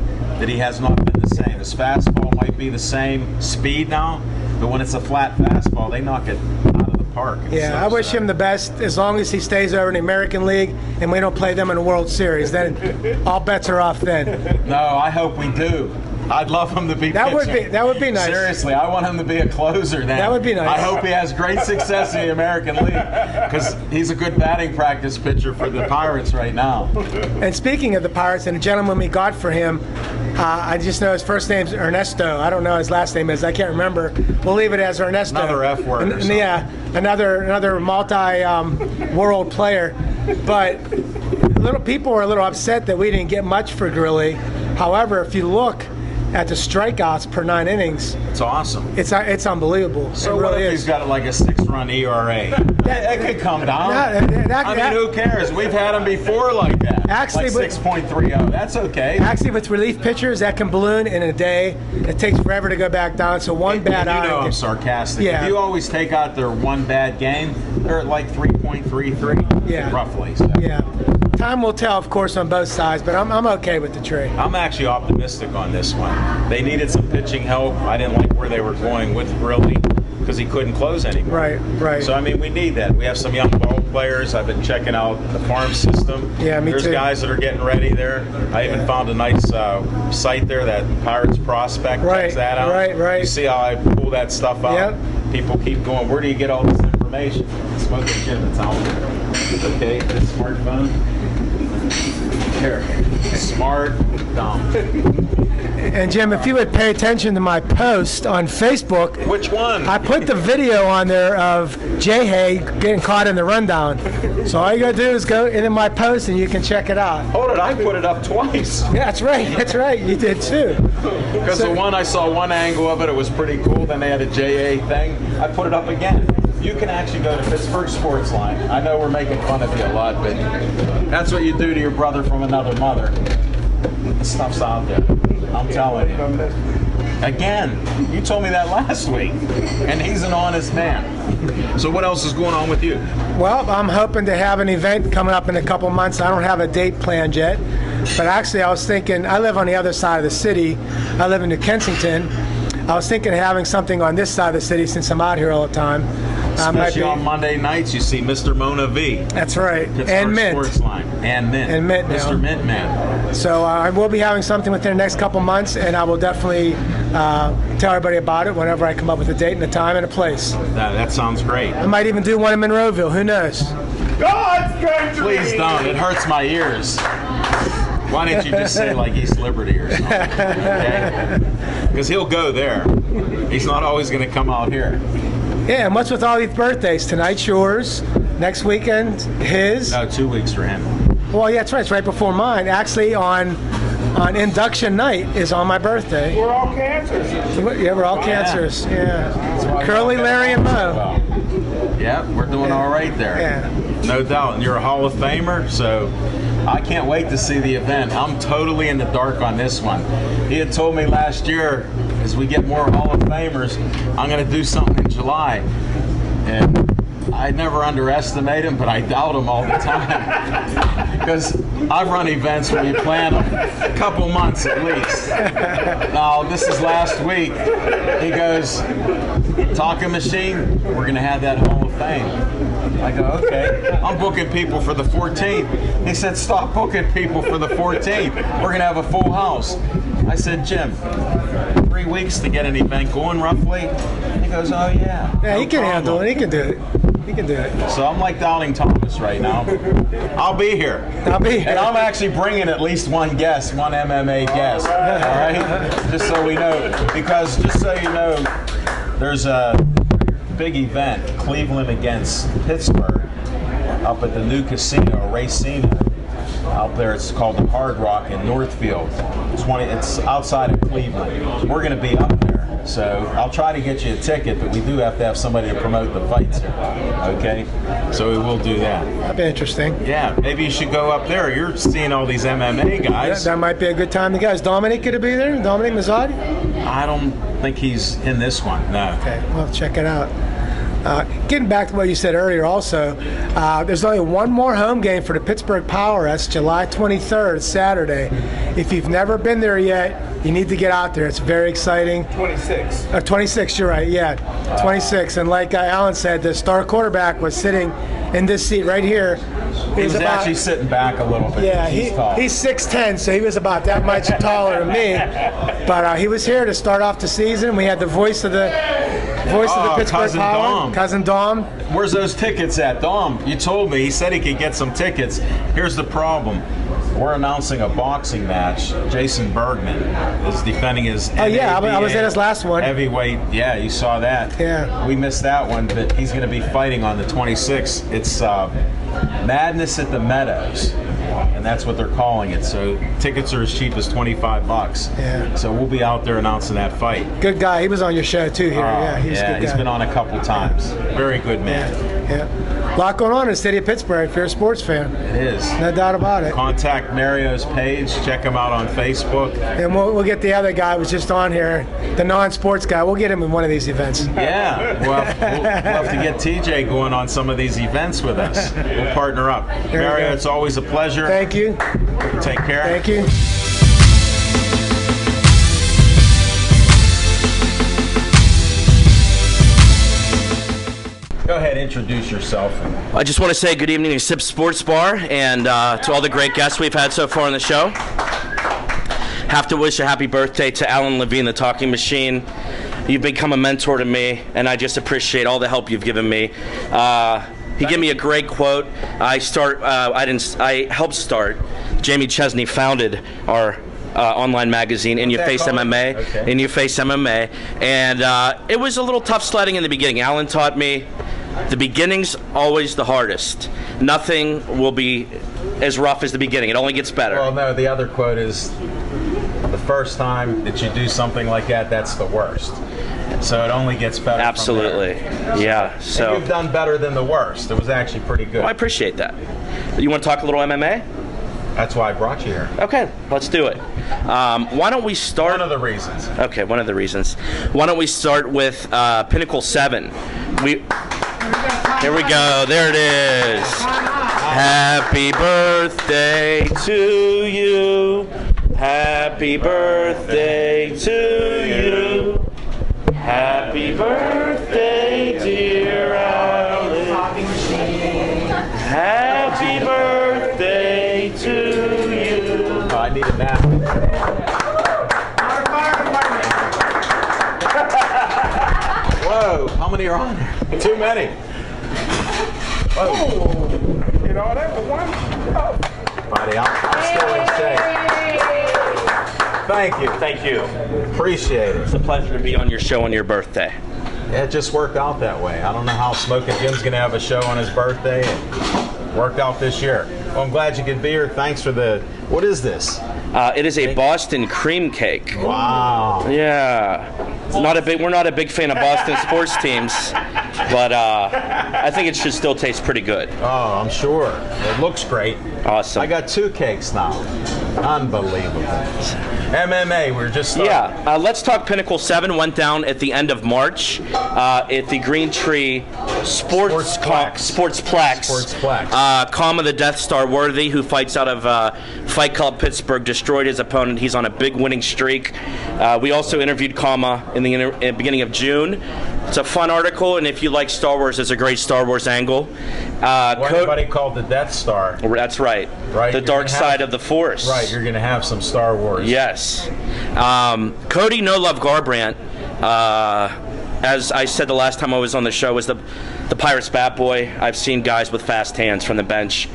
Speaker 1: he has not been the same. His fastball might be the same speed now, but when it's a flat fastball, they knock it out of the park. It's
Speaker 5: Yeah,
Speaker 1: so
Speaker 5: I wish
Speaker 1: sad.
Speaker 5: him the best as long as he stays over in the American League and we don't play them in the World Series. Then all bets are off then.
Speaker 1: No, I hope we do. I'd love him to be
Speaker 5: That would
Speaker 1: pitching.
Speaker 5: be- that would be nice.
Speaker 1: Seriously, I want him to be a closer then.
Speaker 5: That would be nice.
Speaker 1: I hope he has great success in the American League because he's a good batting practice pitcher for the Pirates right now.
Speaker 5: And speaking of the Pirates and the gentleman we got for him, I just know his first name's Ernesto. I don't know his last name is. I can't remember. We'll leave it as Ernesto.
Speaker 1: Another F word or
Speaker 5: And
Speaker 1: something.
Speaker 5: yeah, another multi-world player. But little people are a little upset that we didn't get much for Grilli. However, if you look at the strikeouts per 9 innings,
Speaker 1: It's awesome.
Speaker 5: it's unbelievable.
Speaker 1: So
Speaker 5: it
Speaker 1: what
Speaker 5: really
Speaker 1: if
Speaker 5: is.
Speaker 1: he's got like a 6-run ERA? That could come down. I mean, who cares? We've had him before like that.
Speaker 5: Actually,
Speaker 1: like 6.30. That's okay.
Speaker 5: Actually, with relief pitchers, that can balloon in a day. It takes forever to go back down. So one bad
Speaker 1: You know
Speaker 5: outing.
Speaker 1: I'm sarcastic.
Speaker 5: Yeah.
Speaker 1: If you always take out their one bad game, they're at like 3.33,
Speaker 5: Yeah.
Speaker 1: roughly. So.
Speaker 5: Yeah. Time will tell, of course, on both sides, but I'm okay with the trade.
Speaker 1: I'm actually optimistic on this one. They needed some pitching help. I didn't like where they were going with Grilli because he couldn't close anymore.
Speaker 5: Right.
Speaker 1: So, I mean, we need that. We have some young ball players. I've been checking out the farm system.
Speaker 5: Yeah, me
Speaker 1: There's
Speaker 5: too.
Speaker 1: guys that are getting ready there. I even found a nice site there, that Pirates Prospect.
Speaker 5: Right,
Speaker 1: Checks that out.
Speaker 5: right.
Speaker 1: You see how I pull that stuff out?
Speaker 5: Yep.
Speaker 1: People keep going, where do you get all this information? Smoking Jim, it's out there. Okay, this smartphone. Here. Smart dumb.
Speaker 5: And Jim, if you would pay attention to my post on Facebook,
Speaker 1: Which one?
Speaker 5: I put the video on there of Jay Hay getting caught in the rundown. So all you gotta do is go into my post and you can check it out.
Speaker 1: Hold it, I put it up twice.
Speaker 5: Yeah, that's right. You did too.
Speaker 1: Because the one I saw one angle of it, it was pretty cool. Then they had a JA thing. I put it up again. You can actually go to Pittsburgh Sportsline. I know we're making fun of you a lot, but that's what you do to your brother from another mother. The stuff's out there. I'm telling you. Again, you told me that last week, and he's an honest man. So what else is going on with you?
Speaker 5: Well, I'm hoping to have an event coming up in a couple months. I don't have a date planned yet, but actually I was thinking, I live on the other side of the city. I live in New Kensington. I was thinking of having something on this side of the city since I'm out here all the time.
Speaker 1: Especially on Monday nights, you see Mr. Mona V.
Speaker 5: That's right.
Speaker 1: Pittsburgh
Speaker 5: And Mint.
Speaker 1: Sportsline. And Mint.
Speaker 5: And Mint now.
Speaker 1: Mr. Mint Man.
Speaker 5: So I will be having something within the next couple months, and I will definitely tell everybody about it whenever I come up with a date and a time and a place.
Speaker 1: That sounds great.
Speaker 5: I might even do one in Monroeville. Who knows?
Speaker 2: God's country!
Speaker 1: Please don't. It hurts my ears. Why didn't you just say like East Liberty or something? Okay? Because he'll go there. He's not always going to come out here.
Speaker 5: Yeah, and what's with all these birthdays? Tonight's yours. Next weekend, his.
Speaker 1: No, 2 weeks for him.
Speaker 5: Well, yeah, that's right. It's right before mine. Actually, on induction night is on my birthday.
Speaker 2: We're all cancers.
Speaker 5: Yeah, we're all cancers. Yeah. Curly, Larry, and Mo.
Speaker 1: Yeah, we're doing all right there.
Speaker 5: Yeah.
Speaker 1: No doubt. And you're a Hall of Famer, so I can't wait to see the event. I'm totally in the dark on this one. He had told me last year, as we get more Hall of Famers, I'm going to do something in July. And I never underestimate him, but I doubt him all the time. Because I've run events where you plan them a couple months at least. Now, this is last week. He goes, talking machine, we're going to have that Hall of Fame. I go, okay. I'm booking people for the 14th. He said, stop booking people for the 14th. We're going to have a full house. I said, Jim, 3 weeks to get an event going roughly? He goes, oh yeah.
Speaker 5: Yeah, he can handle it. He can do it. He can do it.
Speaker 1: So I'm like Doubting Thomas right now. I'll be here.
Speaker 5: I'll be here.
Speaker 1: And I'm actually bringing at least one guest, one MMA guest. All right? Just so we know. Because just so you know, there's a big event, Cleveland against Pittsburgh, up at the new casino, Racina. Out there, it's called the Hard Rock in Northfield. It's outside of Cleveland. We're going to be up there. So I'll try to get you a ticket, but we do have to have somebody to promote the fights here. Okay? So we will do that.
Speaker 5: That'd be interesting.
Speaker 1: Yeah, maybe you should go up there. You're seeing all these MMA guys.
Speaker 5: That might be a good time to go. Is Dominic going to be there? Dominic Mazzotti?
Speaker 1: I don't think he's in this one, no.
Speaker 5: Okay, well, check it out. Getting back to what you said earlier also, there's only one more home game for the Pittsburgh Power. That's July 23rd, Saturday. If you've never been there yet, you need to get out there. It's very exciting.
Speaker 2: 26.
Speaker 5: 26, you're right, yeah. 26. And like Alan said, the star quarterback was sitting in this seat right here.
Speaker 1: He was actually sitting back a little bit.
Speaker 5: Yeah,
Speaker 1: he's
Speaker 5: he's 6'10", so he was about that much taller than me. But he was here to start off the season. We had the voice of the Pittsburgh
Speaker 1: Cousin
Speaker 5: Power,
Speaker 1: Dom.
Speaker 5: Cousin Dom.
Speaker 1: Where's those tickets at? Dom, you told me. He said he could get some tickets. Here's the problem. We're announcing a boxing match. Jason Bergman is defending his
Speaker 5: Oh, yeah, I was in his last one.
Speaker 1: Heavyweight. Yeah, you saw that.
Speaker 5: Yeah.
Speaker 1: We missed that one, but he's going to be fighting on the 26th. It's Madness at the Meadows, and that's what they're calling it. So tickets are as cheap as $25.
Speaker 5: Yeah.
Speaker 1: So we'll be out there announcing that fight.
Speaker 5: Good guy. He was on your show, too, here. Yeah, he's a good guy.
Speaker 1: He's been on a couple times. Very good man.
Speaker 5: Yeah. A lot going on in the city of Pittsburgh if you're a sports fan.
Speaker 1: It is.
Speaker 5: No doubt about it.
Speaker 1: Contact Mario's page. Check him out on Facebook.
Speaker 5: And we'll get the other guy who was just on here, the non-sports guy. We'll get him in one of these events.
Speaker 1: Yeah. Well, we'll have to get TJ going on some of these events with us. We'll partner up. Mario, it's always a pleasure.
Speaker 5: Thank you.
Speaker 1: Take care.
Speaker 5: Thank you.
Speaker 1: Go ahead, introduce yourself.
Speaker 6: I just want to say good evening to Sip Sports Bar and to all the great guests we've had so far on the show. Have to wish a happy birthday to Alan Levine, the Talking Machine. You've become a mentor to me, and I just appreciate all the help you've given me. He gave me a great quote. I helped start. Jamie Chesney founded our online magazine, In Your Face MMA.
Speaker 1: Okay.
Speaker 6: In Your Face MMA, and it was a little tough sledding in the beginning. Alan taught me the beginning's always the hardest. Nothing will be as rough as the beginning. It only gets better.
Speaker 1: Well, no, the other quote is, the first time that you do something like that, that's the worst. So it only gets better.
Speaker 6: Absolutely.
Speaker 1: From there.
Speaker 6: Yeah. So
Speaker 1: and you've done better than the worst. It was actually pretty good.
Speaker 6: Well, I appreciate that. You want to talk a little MMA?
Speaker 1: That's why I brought you here.
Speaker 6: Okay, let's do it. Why don't we start?
Speaker 1: One of the reasons.
Speaker 6: Okay, one of the reasons. Why don't we start with Pinnacle 7? Here we go. There it is. Happy birthday to you. Happy birthday to you. Happy birthday, dear Alan. Happy birthday to you.
Speaker 1: Oh, I need a nap. Whoa, how many are on there? Too many. Whoa.
Speaker 2: You know, that was one.
Speaker 1: Buddy, I'm still in shape. Thank you.
Speaker 6: Thank you.
Speaker 1: Appreciate it.
Speaker 6: It's a pleasure to be on your show on your birthday.
Speaker 1: Yeah, it just worked out that way. I don't know how Smoking Jim's going to have a show on his birthday. It worked out this year. Well, I'm glad you could be here. Thanks for the... What is this?
Speaker 6: It is a Boston cream cake.
Speaker 1: Wow.
Speaker 6: Yeah. We're not a big fan of Boston sports teams, but I think it should still taste pretty good.
Speaker 1: Oh, I'm sure. It looks great.
Speaker 6: Awesome.
Speaker 1: I got 2 cakes now. Unbelievable. MMA, we're just starting.
Speaker 6: Yeah, let's talk Pinnacle 7. Went down at the end of March at the Green Tree Sportsplex. Kama the Death Star Worthy, who fights out of Fight Club Pittsburgh, destroyed his opponent. He's on a big winning streak. We also interviewed Kama in the beginning of June. It's a fun article, and if you like Star Wars, it's a great Star Wars angle.
Speaker 1: What everybody called the Death Star.
Speaker 6: That's right.
Speaker 1: Right.
Speaker 6: The dark side of the Force.
Speaker 1: Right, you're going to have some Star Wars.
Speaker 6: Yes. Cody No Love Garbrandt, as I said the last time I was on the show, was the Pirates bat boy. I've seen guys with fast hands from the bench.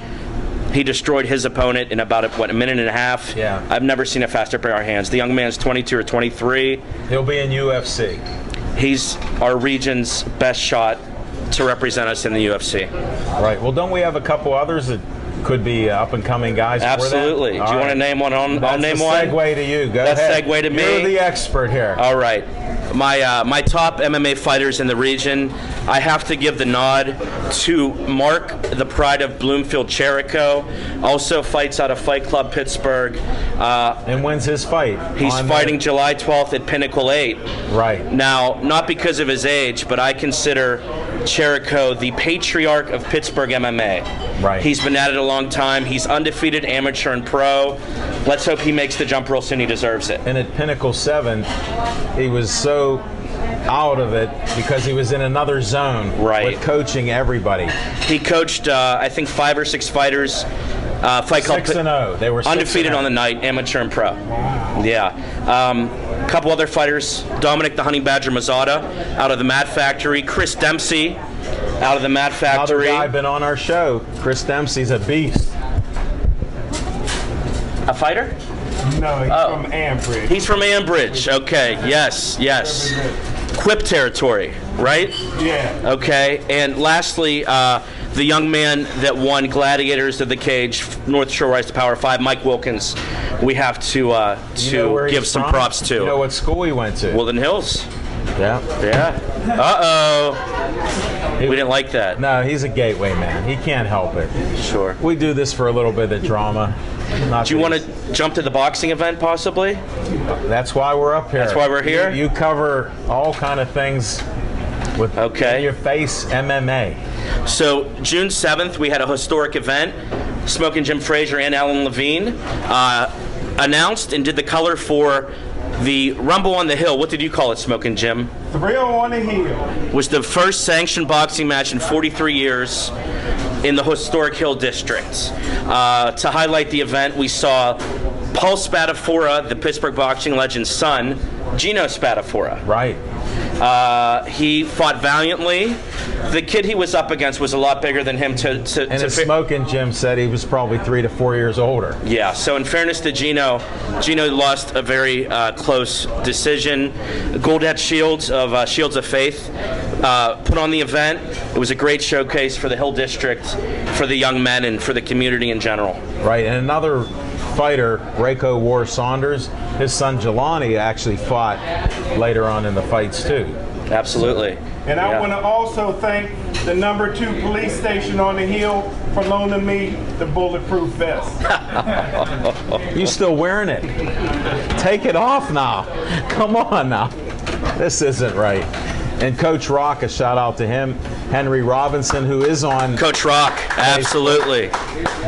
Speaker 6: He destroyed his opponent in about a minute and a half.
Speaker 1: Yeah.
Speaker 6: I've never seen a faster pair of hands. The young man's 22 or 23.
Speaker 1: He'll be in UFC.
Speaker 6: He's our region's best shot to represent us in the UFC.
Speaker 1: Right. Well, don't we have a couple others that could be up-and-coming guys?
Speaker 6: Absolutely. Do you want to name one? I'll name one.
Speaker 1: Segue to you. Go
Speaker 6: That's
Speaker 1: ahead.
Speaker 6: segue to me.
Speaker 1: You're the expert here.
Speaker 6: All right. My top MMA fighters in the region, I have to give the nod to Mark, the pride of Bloomfield Cherico. Also fights out of Fight Club Pittsburgh.
Speaker 1: And when's his fight?
Speaker 6: He's fighting July 12th at Pinnacle 8.
Speaker 1: Right.
Speaker 6: Now, not because of his age, but I consider Cherico the patriarch of Pittsburgh MMA.
Speaker 1: Right.
Speaker 6: He's been at it a long time. He's undefeated amateur and pro. Let's hope he makes the jump real soon. He deserves it.
Speaker 1: And at Pinnacle 7, he was so out of it because he was in another zone.
Speaker 6: Right.
Speaker 1: With coaching everybody.
Speaker 6: He coached, I think, 5 or 6 fighters. Fight Club
Speaker 1: 6-0. They were
Speaker 6: undefeated on the night, amateur and pro. Yeah. A couple other fighters. Dominic the Honey Badger Mazzata out of the Mat Factory. Chris Dempsey out of the Mat Factory.
Speaker 1: Another guy been on our show. Chris Dempsey's a beast.
Speaker 6: A fighter?
Speaker 2: No, he's from Ambridge.
Speaker 6: He's from Ambridge. Okay. Yes. Quip territory, right?
Speaker 2: Yeah.
Speaker 6: Okay. And lastly, the young man that won Gladiators of the Cage, North Shore Rise to Power 5, Mike Wilkins, we have to give some props to.
Speaker 1: You know what school he went to?
Speaker 6: Woodland Hills.
Speaker 1: Yeah.
Speaker 6: We didn't like that.
Speaker 1: No, he's a gateway man. He can't help it.
Speaker 6: Sure.
Speaker 1: We do this for a little bit of drama.
Speaker 6: Do you want to jump to the boxing event, possibly?
Speaker 1: That's why we're up here.
Speaker 6: That's why we're here?
Speaker 1: You cover all kind of things with in your face MMA.
Speaker 6: So June 7th, we had a historic event. Smoking Jim Frazier and Alan Levine announced and did the color for the Rumble on the Hill. What did you call it, Smoking Jim?
Speaker 2: Thrill on the Hill.
Speaker 6: Was the first sanctioned boxing match in 43 years in the historic Hill District. To highlight the event, we saw Paul Spadafora, the Pittsburgh boxing legend's son, Gino Spadafora.
Speaker 1: Right.
Speaker 6: He fought valiantly. The kid he was up against was a lot bigger than him.
Speaker 1: And Smoking Jim said he was probably 3 to 4 years older.
Speaker 6: Yeah, so in fairness to Gino lost a very close decision. Goldette Shields of Shields of Faith put on the event. It was a great showcase for the Hill District, for the young men, and for the community in general.
Speaker 1: Right, and another fighter, Rayco War Saunders, his son Jelani actually fought later on in the fights too.
Speaker 6: Absolutely.
Speaker 2: And I want to also thank the number 2 police station on the hill for loaning me the bulletproof vest.
Speaker 1: You still wearing it? Take it off now. Come on now. This isn't right. And Coach Rock, a shout out to him. Henry Robinson, who is on
Speaker 6: Coach Rock, absolutely.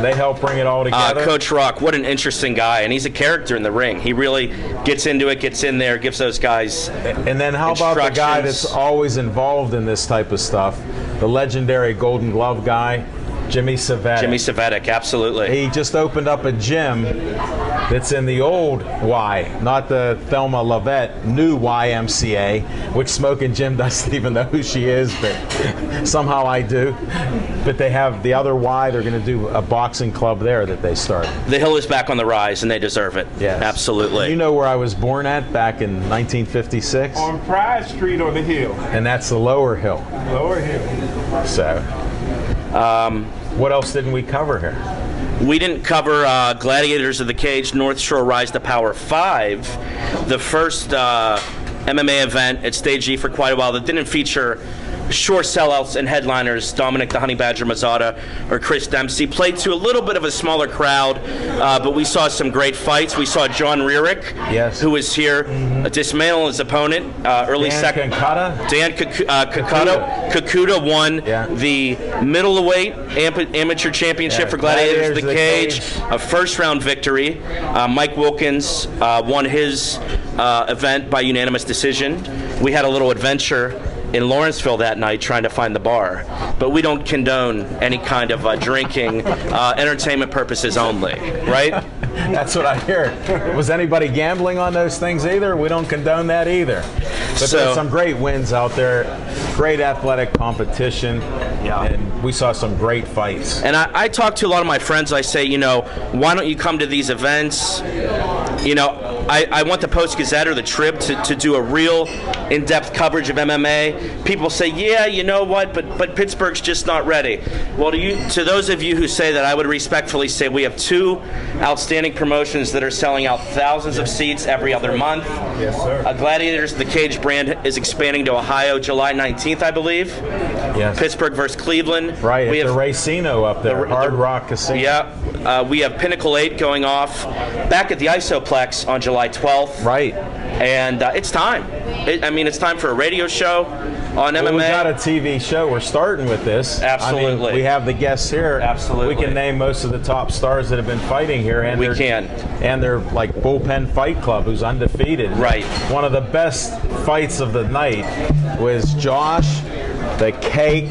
Speaker 1: They help bring it all together.
Speaker 6: Coach Rock, what an interesting guy, and he's a character in the ring. He really gets into it, gets in there, gives those guys
Speaker 1: And then how about the guy that's always involved in this type of stuff? The legendary Golden Glove guy, Jimmy Savetic.
Speaker 6: Jimmy Savetic, absolutely.
Speaker 1: He just opened up a gym that's in the old Y, not the Thelma Lovett new YMCA, which Smoking Jim doesn't even know who she is, but somehow I do. But they have the other Y. They're going to do a boxing club there that they started.
Speaker 6: The hill is back on the rise, and they deserve it.
Speaker 1: Yes.
Speaker 6: Absolutely.
Speaker 1: You know where I was born at back in 1956?
Speaker 2: On Pride Street on the hill.
Speaker 1: And that's the lower hill.
Speaker 2: Lower hill.
Speaker 1: So, what else didn't we cover here?
Speaker 6: We didn't cover Gladiators of the Cage, North Shore Rise to Power 5, the first MMA event at Stage G for quite a while that didn't feature Shore sellouts and headliners, Dominic the Honey Badger Mazzata or Chris Dempsey. Played to a little bit of a smaller crowd, but we saw some great fights. We saw John Rearick, who was here, dismantle his opponent, early second. Dan Kakuta won the middleweight amateur championship for Gladiators of the Cage, a first-round victory. Mike Wilkins won his event by unanimous decision. We had a little adventure in Lawrenceville that night trying to find the bar, but we don't condone any kind of drinking, entertainment purposes only, right?
Speaker 1: That's what I hear. Was anybody gambling on those things either? We don't condone that either. But there's some great wins out there, great athletic competition, and we saw some great fights.
Speaker 6: And I talk to a lot of my friends. I say, why don't you come to these events? I want the Post-Gazette or the Trib to do a real in-depth coverage of MMA. People say, yeah, you know what, but Pittsburgh's just not ready. Well, to those of you who say that, I would respectfully say we have 2 outstanding promotions that are selling out thousands of seats every other month.
Speaker 2: Yes, sir.
Speaker 6: Gladiators of the Cage brand is expanding to Ohio July 19th, I believe.
Speaker 1: Yes.
Speaker 6: Pittsburgh versus Cleveland.
Speaker 1: Right, we have the Racino up there, Hard Rock Casino.
Speaker 6: Yeah, we have Pinnacle 8 going off back at the Isoplex on July 12th.
Speaker 1: Right.
Speaker 6: And it's time. It's time for a radio show on MMA.
Speaker 1: We got a TV show. We're starting with this.
Speaker 6: Absolutely.
Speaker 1: We have the guests here.
Speaker 6: Absolutely.
Speaker 1: We can name most of the top stars that have been fighting here. And
Speaker 6: we can.
Speaker 1: And they're like Bullpen Fight Club, who's undefeated.
Speaker 6: Right.
Speaker 1: One of the best fights of the night was Josh the Cake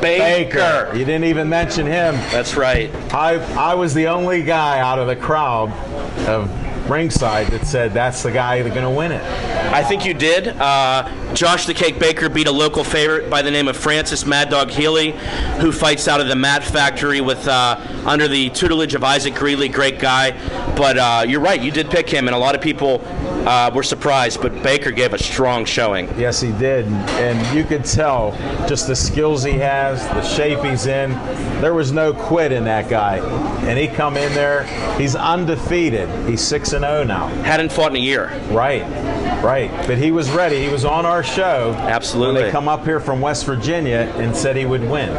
Speaker 1: Baker. You didn't even mention him.
Speaker 6: That's right.
Speaker 1: I was the only guy out of the crowd of ringside that said that's the guy that's going to win it.
Speaker 6: I think you did. Josh the Cake Baker beat a local favorite by the name of Francis Mad Dog Healy, who fights out of the Mat Factory with under the tutelage of Isaac Greeley, great guy. But you're right, you did pick him, and a lot of people were surprised, but Baker gave a strong showing.
Speaker 1: Yes, he did, and you could tell just the skills he has, the shape he's in. There was no quit in that guy, and he come in there. He's undefeated. He's 6-0 now.
Speaker 6: Hadn't fought in a year.
Speaker 1: Right. But he was ready. He was on our show.
Speaker 6: Absolutely.
Speaker 1: When they come up here from West Virginia and said he would win.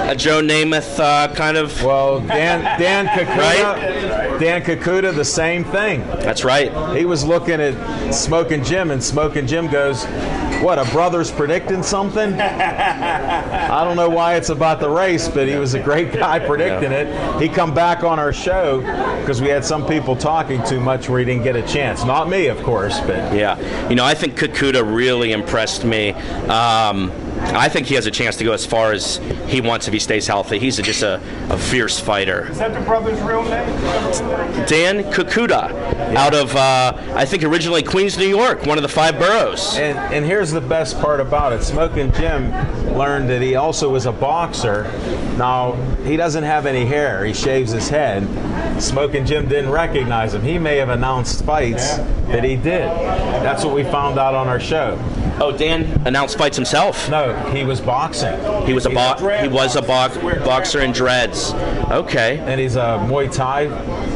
Speaker 6: A Joe Namath kind of.
Speaker 1: Well, Dan Kakuta,
Speaker 6: right?
Speaker 1: Dan Kakuta, the same thing.
Speaker 6: That's right.
Speaker 1: He was looking at Smoking Jim, and Smoking Jim goes, "What, a brother's predicting something?" I don't know why it's about the race, but he was a great guy predicting it. He come back on our show because we had some people talking too much where he didn't get a chance. Not me, of course, but
Speaker 6: yeah. I think Kakuta really impressed me. I think he has a chance to go as far as he wants if he stays healthy. He's just a fierce fighter.
Speaker 2: Is that the brother's real name?
Speaker 6: Dan Kakuta, out of, I think, originally Queens, New York, one of the 5 boroughs.
Speaker 1: And here's the best part about it. Smoking Jim learned that he also was a boxer. Now, he doesn't have any hair. He shaves his head. Smoking Jim didn't recognize him. He may have announced fights that he did. That's what we found out on our show.
Speaker 6: Oh, Dan announced fights himself?
Speaker 1: No, So he was boxing.
Speaker 6: He was a boxer in dreads. Okay.
Speaker 1: And he's a Muay Thai.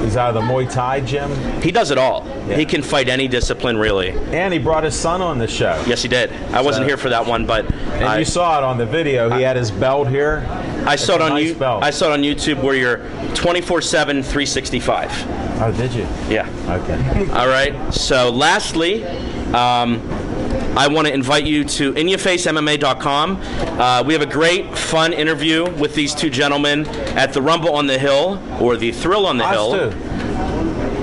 Speaker 1: He's out of the Muay Thai gym.
Speaker 6: He does it all.
Speaker 1: Yeah.
Speaker 6: He can fight any discipline, really.
Speaker 1: And he brought his son on the show.
Speaker 6: Yes, he did. I wasn't here for that one, but
Speaker 1: and you saw it on the video. He had his belt here.
Speaker 6: I saw it on
Speaker 1: belt.
Speaker 6: I saw it on YouTube where you're 24/7, 365.
Speaker 1: Oh, did you?
Speaker 6: Yeah.
Speaker 1: Okay.
Speaker 6: All right. So, lastly, I want to invite you to InYourFaceMMA.com. We have a great, fun interview with these two gentlemen at the Rumble on the Hill, or the Thrill on the Hill.
Speaker 1: Us too.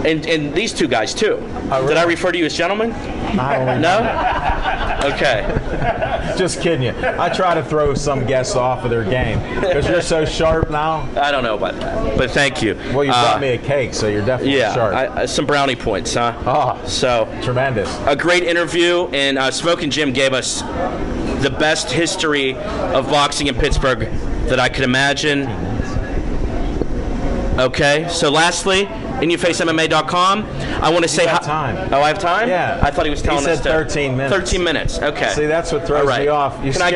Speaker 6: And these two guys, too.
Speaker 1: Oh, really?
Speaker 6: Did I refer to you as gentlemen?
Speaker 1: I don't
Speaker 6: No? Okay.
Speaker 1: Just kidding you. I try to throw some guests off of their game because you're so sharp now.
Speaker 6: I don't know about that, but thank you.
Speaker 1: Well, you brought me a cake, so you're definitely sharp.
Speaker 6: Some brownie points, huh?
Speaker 1: Oh,
Speaker 6: so
Speaker 1: tremendous.
Speaker 6: A great interview, and Smokin' Jim gave us the best history of boxing in Pittsburgh that I could imagine. Okay, so lastly, InYourFaceMMA.com. I want to say hi.
Speaker 1: Time.
Speaker 6: Oh, I have time?
Speaker 1: Yeah.
Speaker 6: I thought he was telling
Speaker 1: us
Speaker 6: us
Speaker 1: 13 minutes.
Speaker 6: 13 minutes. Okay.
Speaker 1: See, that's what throws me off.
Speaker 6: Can I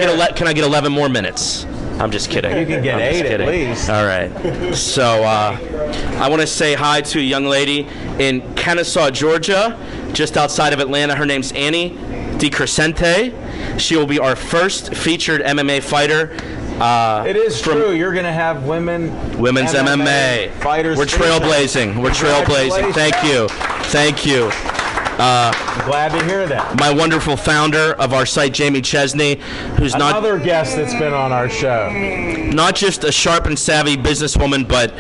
Speaker 6: get 11 more minutes? I'm just kidding.
Speaker 1: You can get 8 at least.
Speaker 6: All right. So I want to say hi to a young lady in Kennesaw, Georgia, just outside of Atlanta. Her name's Annie DiCrescente. She will be our first featured MMA fighter.
Speaker 1: It is true. You're going to have women's MMA fighters.
Speaker 6: We're trailblazing. Thank you.
Speaker 1: I'm glad to hear that.
Speaker 6: My wonderful founder of our site, Jamie Chesney, who's
Speaker 1: another guest that's been on our show.
Speaker 6: Not just a sharp and savvy businesswoman, but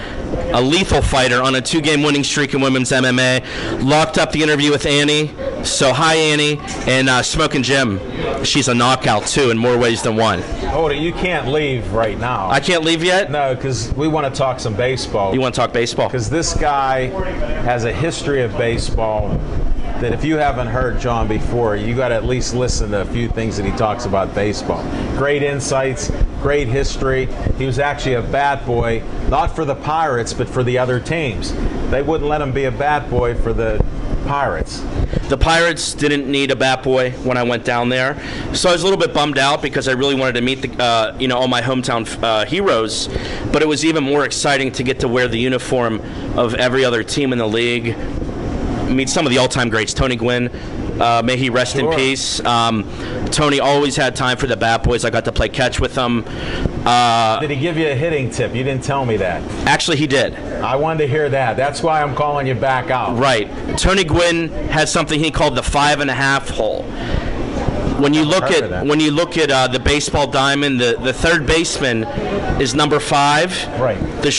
Speaker 6: a lethal fighter on a 2-game winning streak in women's MMA. Locked up the interview with Annie. So hi, Annie, and Smokin' Jim. She's a knockout too, in more ways than one.
Speaker 1: Hold it, you can't leave right now.
Speaker 6: I can't leave yet?
Speaker 1: No, because we want to talk some baseball.
Speaker 6: You want to talk baseball?
Speaker 1: Because this guy has a history of baseball that if you haven't heard John before, you got to at least listen to a few things that he talks about baseball. Great insights, great history. He was actually a bat boy, not for the Pirates, but for the other teams. They wouldn't let him be a bat boy for the Pirates.
Speaker 6: The Pirates didn't need a bat boy when I went down there, so I was a little bit bummed out because I really wanted to meet the, all my hometown heroes. But it was even more exciting to get to wear the uniform of every other team in the league. Meet some of the all-time greats. Tony Gwynn, may he rest in peace. Tony always had time for the bat boys. I got to play catch with him.
Speaker 1: Did he give you a hitting tip? You didn't tell me that.
Speaker 6: Actually, he did.
Speaker 1: I wanted to hear that. That's why I'm calling you back out.
Speaker 6: Right. Tony Gwynn had something he called the 5.5 hole. When you look at the baseball diamond, the third baseman is number 5.
Speaker 1: Right.
Speaker 6: The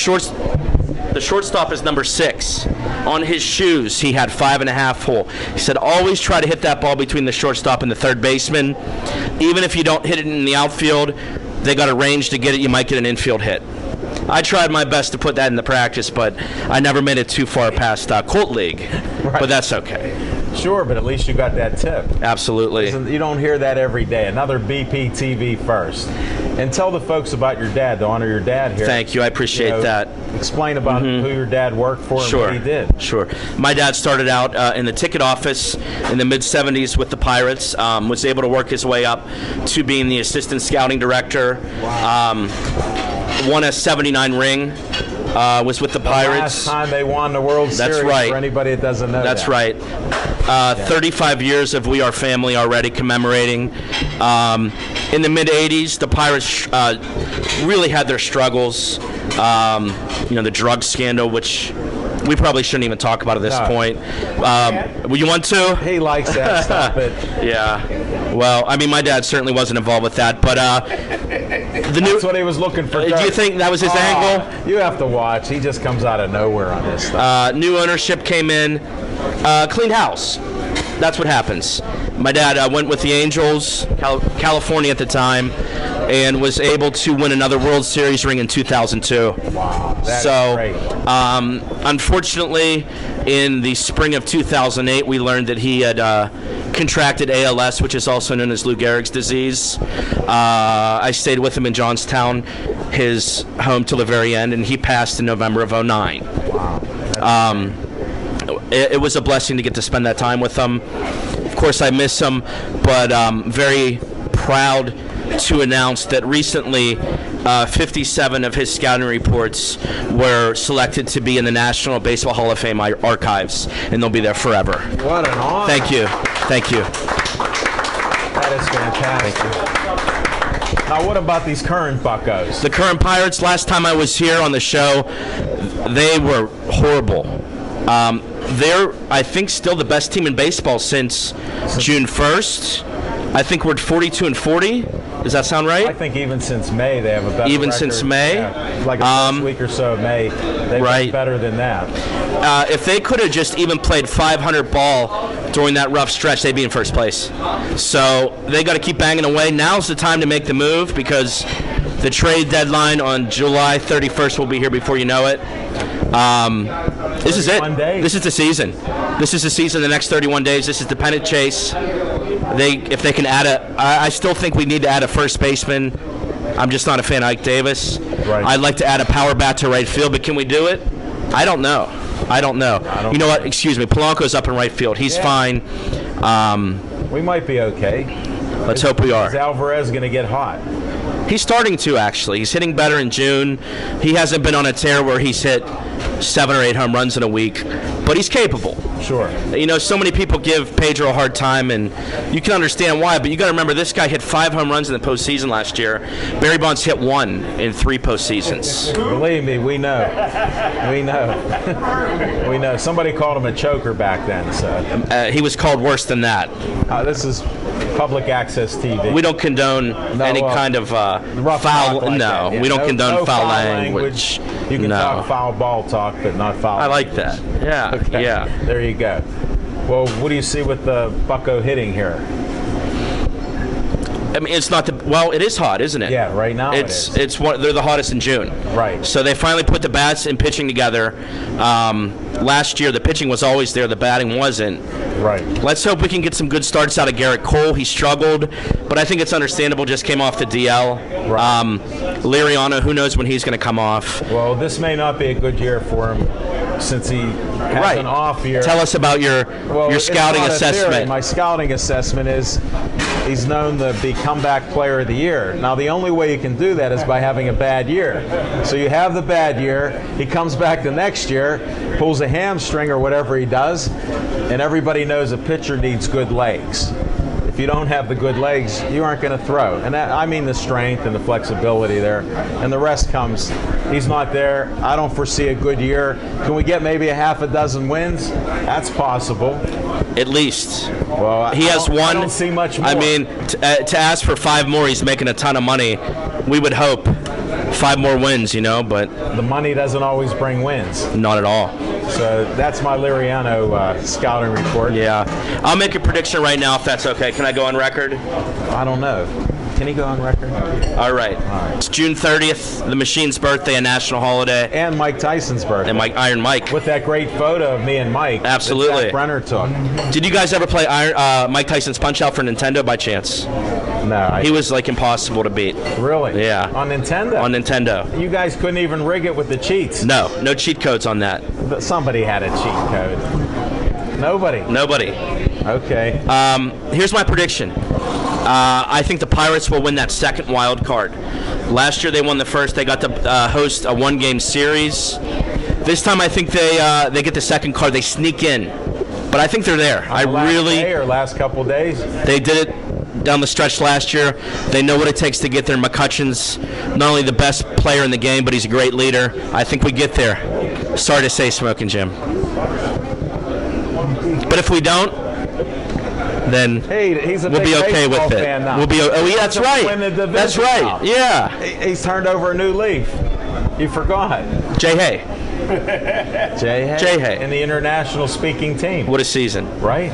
Speaker 6: shortstop is number 6. On his shoes, he had 5.5 hole. He said, always try to hit that ball between the shortstop and the third baseman. Even if you don't hit it in the outfield, they got a range to get it. You might get an infield hit. I tried my best to put that into practice, but I never made it too far past Colt League. Right. But that's okay.
Speaker 1: Sure, but at least you got that tip.
Speaker 6: Absolutely.
Speaker 1: You don't hear that every day. Another BPTV first. And tell the folks about your dad, to honor your dad here.
Speaker 6: Thank you. I appreciate that.
Speaker 1: Explain about who your dad worked for and what he did.
Speaker 6: Sure. My dad started out in the ticket office in the mid-'70s with the Pirates, was able to work his way up to being the assistant scouting director. Wow. Won a 79 ring. Was with the Pirates.
Speaker 1: Last time they won the World Series.
Speaker 6: That's right.
Speaker 1: For anybody that doesn't know
Speaker 6: That's right. 35 years of We Are Family already commemorating. In the mid-'80s, the Pirates really had their struggles. The drug scandal, which we probably shouldn't even talk about at this point. You want to?
Speaker 1: He likes that. Stop it.
Speaker 6: Yeah. Well, I mean, my dad certainly wasn't involved with that, but
Speaker 1: that's what he was looking for.
Speaker 6: Do you think that was his angle?
Speaker 1: You have to watch. He just comes out of nowhere on this stuff.
Speaker 6: New ownership came in, cleaned house. That's what happens. My dad went with the Angels, California at the time, and was able to win another World Series ring in 2002.
Speaker 1: Wow, that's great.
Speaker 6: Unfortunately, in the spring of 2008, we learned that he had contracted ALS, which is also known as Lou Gehrig's disease. I stayed with him in Johnstown, his home till the very end, and he passed in November of 2009.
Speaker 1: Wow.
Speaker 6: It was a blessing to get to spend that time with him. Of course, I miss him, but very proud to announce that recently 57 of his scouting reports were selected to be in the National Baseball Hall of Fame archives, and they'll be there forever.
Speaker 1: What an honor.
Speaker 6: Thank you. Thank you.
Speaker 1: That is fantastic. Now, what about these current Buccos?
Speaker 6: The current Pirates, last time I was here on the show, they were horrible. They're, I think, still the best team in baseball since June 1st. I think we're 42-40. Does that sound right?
Speaker 1: I think even since May they have a better
Speaker 6: Even
Speaker 1: record.
Speaker 6: since May?
Speaker 1: Yeah, like a first week or so of May, they've been better than that.
Speaker 6: If they could have just even played 500 ball during that rough stretch, they'd be in first place. So they got to keep banging away. Now's the time to make the move because the trade deadline on July 31st will be here before you know it. This is it. This is the season. This is the season. The next 31 days. This is the pennant chase. If they can add I still think we need to add a first baseman. I'm just not a fan of Ike Davis.
Speaker 1: Right.
Speaker 6: I'd like to add a power bat to right field, but can we do it? I don't know. You know what? Excuse me. Polanco's up in right field. He's fine.
Speaker 1: We might be okay.
Speaker 6: Let's hope we are.
Speaker 1: Is Alvarez going to get hot?
Speaker 6: He's starting to, actually. He's hitting better in June. He hasn't been on a tear where he's hit 7 or 8 home runs in a week, but he's capable.
Speaker 1: Sure.
Speaker 6: You know, so many people give Pedro a hard time, and you can understand why, but you got to remember this guy hit 5 home runs in the postseason last year. Barry Bonds hit 1 in 3 postseasons.
Speaker 1: Believe me, we know. We know. We know. Somebody called him a choker back then. So
Speaker 6: he was called worse than that.
Speaker 1: This is public access TV.
Speaker 6: We don't condone any kind of foul.
Speaker 1: Like
Speaker 6: no,
Speaker 1: yeah.
Speaker 6: we don't condone
Speaker 1: no
Speaker 6: foul language.
Speaker 1: You can talk foul ball talk, but not foul.
Speaker 6: I like that. Yeah,
Speaker 1: okay.
Speaker 6: Yeah.
Speaker 1: There you go. Well, what do you see with the Bucco hitting here?
Speaker 6: I mean, it's not it is hot, isn't it?
Speaker 1: Yeah, right now
Speaker 6: they're the hottest in June.
Speaker 1: Right.
Speaker 6: So they finally put the bats and pitching together. Last year, the pitching was always there, the batting wasn't.
Speaker 1: Right.
Speaker 6: Let's hope we can get some good starts out of Garrett Cole. He struggled, but I think it's understandable. Just came off the DL.
Speaker 1: Right.
Speaker 6: Liriano, who knows when he's going to come off?
Speaker 1: Well, this may not be a good year for him since he has an off year.
Speaker 6: Tell us about your scouting assessment.
Speaker 1: My scouting assessment is he's known to be comeback player of the year. Now, the only way you can do that is by having a bad year. So you have the bad year, he comes back the next year, pulls a hamstring or whatever he does, and everybody knows a pitcher needs good legs. If you don't have the good legs, you aren't going to throw. And that, I mean the strength and the flexibility there. And the rest comes. He's not there. I don't foresee a good year. Can we get maybe a half a dozen wins? That's possible.
Speaker 6: At least.
Speaker 1: Well,
Speaker 6: he has one.
Speaker 1: I don't see much more.
Speaker 6: I mean, to ask for 5 more, he's making a ton of money. We would hope 5 more wins, but
Speaker 1: the money doesn't always bring wins.
Speaker 6: Not at all.
Speaker 1: So that's my Liriano scouting report.
Speaker 6: Yeah. I'll make a prediction right now if that's okay. Can I go on record?
Speaker 1: I don't know. Can he go on record?
Speaker 6: All right. It's June 30th, the Machine's birthday, a national holiday.
Speaker 1: And Mike Tyson's birthday.
Speaker 6: And Iron Mike.
Speaker 1: With that great photo of me and Mike.
Speaker 6: Absolutely.
Speaker 1: That Zach Brenner took.
Speaker 6: Did you guys ever play Mike Tyson's Punch-Out for Nintendo by chance?
Speaker 1: No.
Speaker 6: He was like impossible to beat.
Speaker 1: Really?
Speaker 6: Yeah.
Speaker 1: On Nintendo?
Speaker 6: On Nintendo.
Speaker 1: You guys couldn't even rig it with the cheats?
Speaker 6: No cheat codes on that.
Speaker 1: But somebody had a cheat code. Nobody? Okay.
Speaker 6: Here's my prediction. I think the Pirates will win that second wild card. Last year they won the first. They got to host a 1-game series. This time I think they get the second card. They sneak in. But I think they're there.
Speaker 1: Last couple days?
Speaker 6: They did it down the stretch last year. They know what it takes to get there. McCutcheon's not only the best player in the game, but he's a great leader. I think we get there. Sorry to say, Smoking Jim. But if we don't, then we'll be okay with it. We'll be. Oh, yeah, that's right. That's right. Yeah.
Speaker 1: He's turned over a new leaf. You forgot.
Speaker 6: Jay Hay.
Speaker 1: Jay Hay. In the international speaking team.
Speaker 6: What a season.
Speaker 1: Right?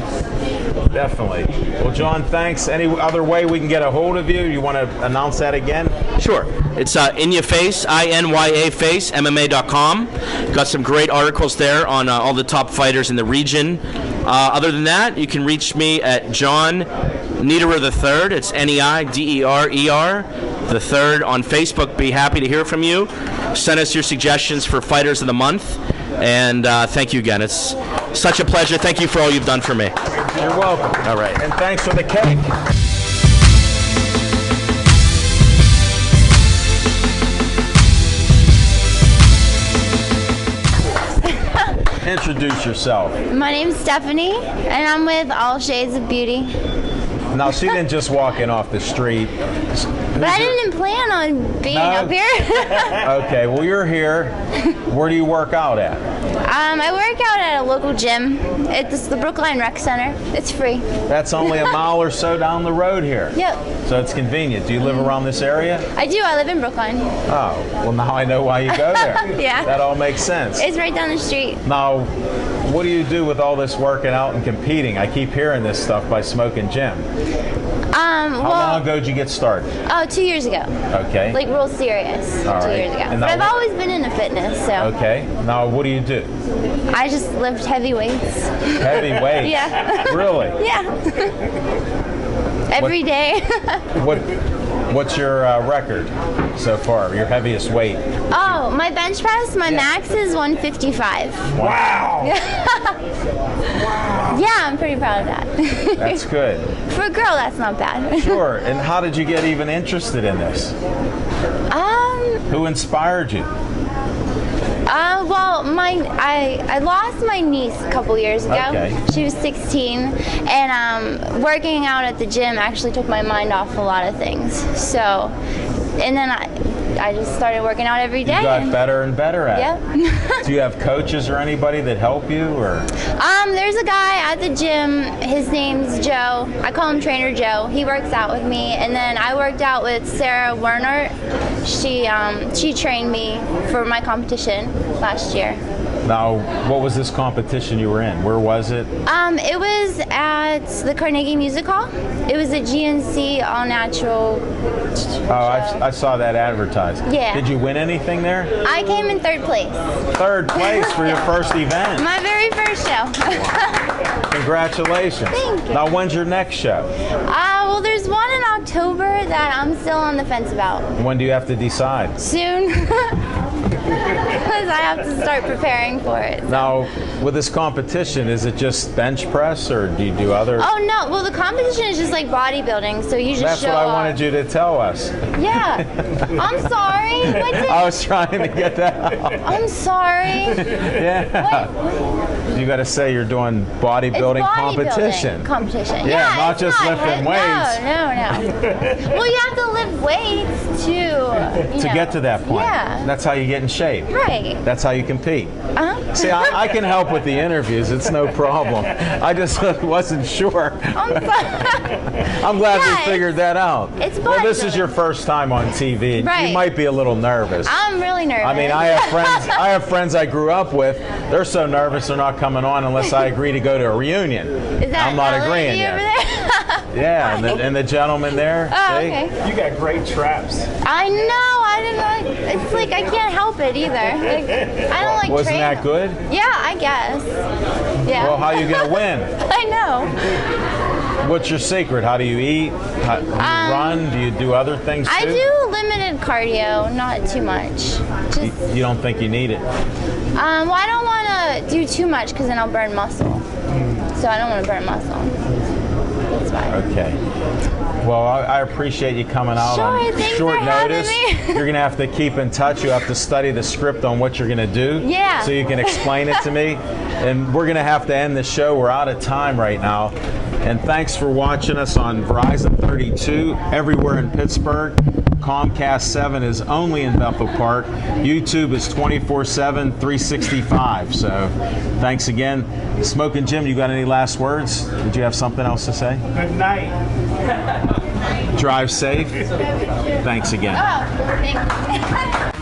Speaker 1: Definitely. Well, John, thanks. Any other way we can get a hold of you? You want to announce that again?
Speaker 6: Sure. It's In Your Face, INYA Face, MMA.com. Got some great articles there on all the top fighters in the region. Other than that, you can reach me at John Niederer III. It's Neiderer the third on Facebook. Be happy to hear from you. Send us your suggestions for Fighters of the Month. And thank you again. It's such a pleasure. Thank you for all you've done for me.
Speaker 1: You're welcome.
Speaker 6: All right.
Speaker 1: And thanks for the cake. introduce yourself.
Speaker 7: My name's Stephanie, and I'm with All Shades of Beauty.
Speaker 1: Now, she didn't just walk in off the street.
Speaker 7: But I didn't plan on being up here.
Speaker 1: Okay, well, you're here. Where do you work out at?
Speaker 7: I work out at a local gym. It's the Brookline Rec Center. It's free.
Speaker 1: That's only a mile or so down the road here.
Speaker 7: Yep.
Speaker 1: So it's convenient. Do you live around this area?
Speaker 7: I do. I live in Brookline.
Speaker 1: Oh, well, now I know why you go there.
Speaker 7: Yeah.
Speaker 1: That all makes sense.
Speaker 7: It's right down the street.
Speaker 1: Now, what do you do with all this working out and competing? I keep hearing this stuff by Smoking Jim. How long ago did you get started?
Speaker 7: Oh, 2 years ago.
Speaker 1: Okay.
Speaker 7: Like real serious.
Speaker 1: All
Speaker 7: 2
Speaker 1: right.
Speaker 7: years ago.
Speaker 1: And
Speaker 7: But
Speaker 1: now
Speaker 7: I've always been into fitness, so.
Speaker 1: Okay. Now, what do you do?
Speaker 7: I just lift heavy weights.
Speaker 1: Heavy weights?
Speaker 7: Yeah.
Speaker 1: Really?
Speaker 7: Yeah. Every day.
Speaker 1: What's your record so far? Your heaviest weight?
Speaker 7: Oh, my bench press, my max is 155.
Speaker 1: Wow.
Speaker 7: Yeah, I'm pretty proud of that.
Speaker 1: That's good.
Speaker 7: For a girl, that's not bad.
Speaker 1: Sure. And how did you get even interested in this? Who inspired you?
Speaker 7: Well, I lost my niece a couple years ago.
Speaker 1: Okay.
Speaker 7: She was 16, and working out at the gym actually took my mind off a lot of things. So, and then I just started working out every day.
Speaker 1: You got better and better at it.
Speaker 7: Yep.
Speaker 1: Do you have coaches or anybody that help you, or?
Speaker 7: There's a guy at the gym. His name's Joe. I call him Trainer Joe. He works out with me, and then I worked out with Sarah Wernert. She trained me for my competition last year.
Speaker 1: Now, what was this competition you were in? Where was it?
Speaker 7: It was at the Carnegie Music Hall. It was a GNC all natural.
Speaker 1: Oh, I saw that advertised.
Speaker 7: Yeah.
Speaker 1: Did you win anything there?
Speaker 7: I came in third place.
Speaker 1: Third place for your first event.
Speaker 7: My very first show.
Speaker 1: Congratulations.
Speaker 7: Thank you.
Speaker 1: Now, when's your next show?
Speaker 7: Well, there's one in October that I'm still on the fence about.
Speaker 1: When do you have to decide?
Speaker 7: Soon. Because I have to start preparing for it.
Speaker 1: Now, with this competition, is it just bench press, or do you do other?
Speaker 7: Oh no! Well, the competition is just like bodybuilding, so you just
Speaker 1: That's
Speaker 7: show
Speaker 1: what I
Speaker 7: up.
Speaker 1: wanted you to tell us.
Speaker 7: Yeah. I'm sorry. What did...
Speaker 1: I was trying to get that out.
Speaker 7: I'm sorry.
Speaker 1: Yeah. You got to say you're doing bodybuilding competition.
Speaker 7: Competition.
Speaker 1: Yeah, not just lifting weights.
Speaker 7: No. Well, you have to lift weights to
Speaker 1: get to that point.
Speaker 7: Yeah.
Speaker 1: That's how you get in shape.
Speaker 7: Right.
Speaker 1: That's how you compete.
Speaker 7: Uh-huh.
Speaker 1: See, I can help with the interviews. It's no problem. I just wasn't sure.
Speaker 7: I'm sorry.
Speaker 1: I'm glad we figured that out.
Speaker 7: It's
Speaker 1: well, this is your first time on TV.
Speaker 7: Right.
Speaker 1: You might be a little nervous.
Speaker 7: I'm really nervous.
Speaker 1: I mean, I have friends I grew up with. They're so nervous they're not coming on unless I agree to go to a reunion.
Speaker 7: Is that
Speaker 1: I'm not agreeing
Speaker 7: over
Speaker 1: yet.
Speaker 7: there?
Speaker 1: Yeah, and the gentleman there.
Speaker 7: Oh,
Speaker 1: see?
Speaker 7: okay.
Speaker 2: You got great traps.
Speaker 7: I know. I didn't know. It's like I can't help it either. Like, I don't like
Speaker 1: Wasn't
Speaker 7: train.
Speaker 1: that good?
Speaker 7: Yeah, I guess. Yeah.
Speaker 1: Well, how are you going to win?
Speaker 7: I know.
Speaker 1: What's your secret? How do you eat? Do you run? Do you do other things too?
Speaker 7: I do limited cardio, not too much. Just,
Speaker 1: you don't think you need it?
Speaker 7: well, I don't want to do too much because then I'll burn muscle. So I don't want to burn muscle. That's fine.
Speaker 1: Okay. Well, I appreciate you coming out on
Speaker 7: thanks
Speaker 1: short
Speaker 7: for having
Speaker 1: notice.
Speaker 7: me.
Speaker 1: You're going to have to keep in touch. You have to study the script on what you're going to do.
Speaker 7: Yeah.
Speaker 1: So you can explain it to me. And we're going to have to end the show. We're out of time right now. And thanks for watching us on Verizon 32 everywhere in Pittsburgh. Comcast 7 is only in Bethel Park. YouTube is 24/7, 365. So thanks again. Smoking Jim, you got any last words? Did you have something else to say?
Speaker 2: Good night.
Speaker 1: Drive safe. Thanks again.
Speaker 7: Oh, thank you.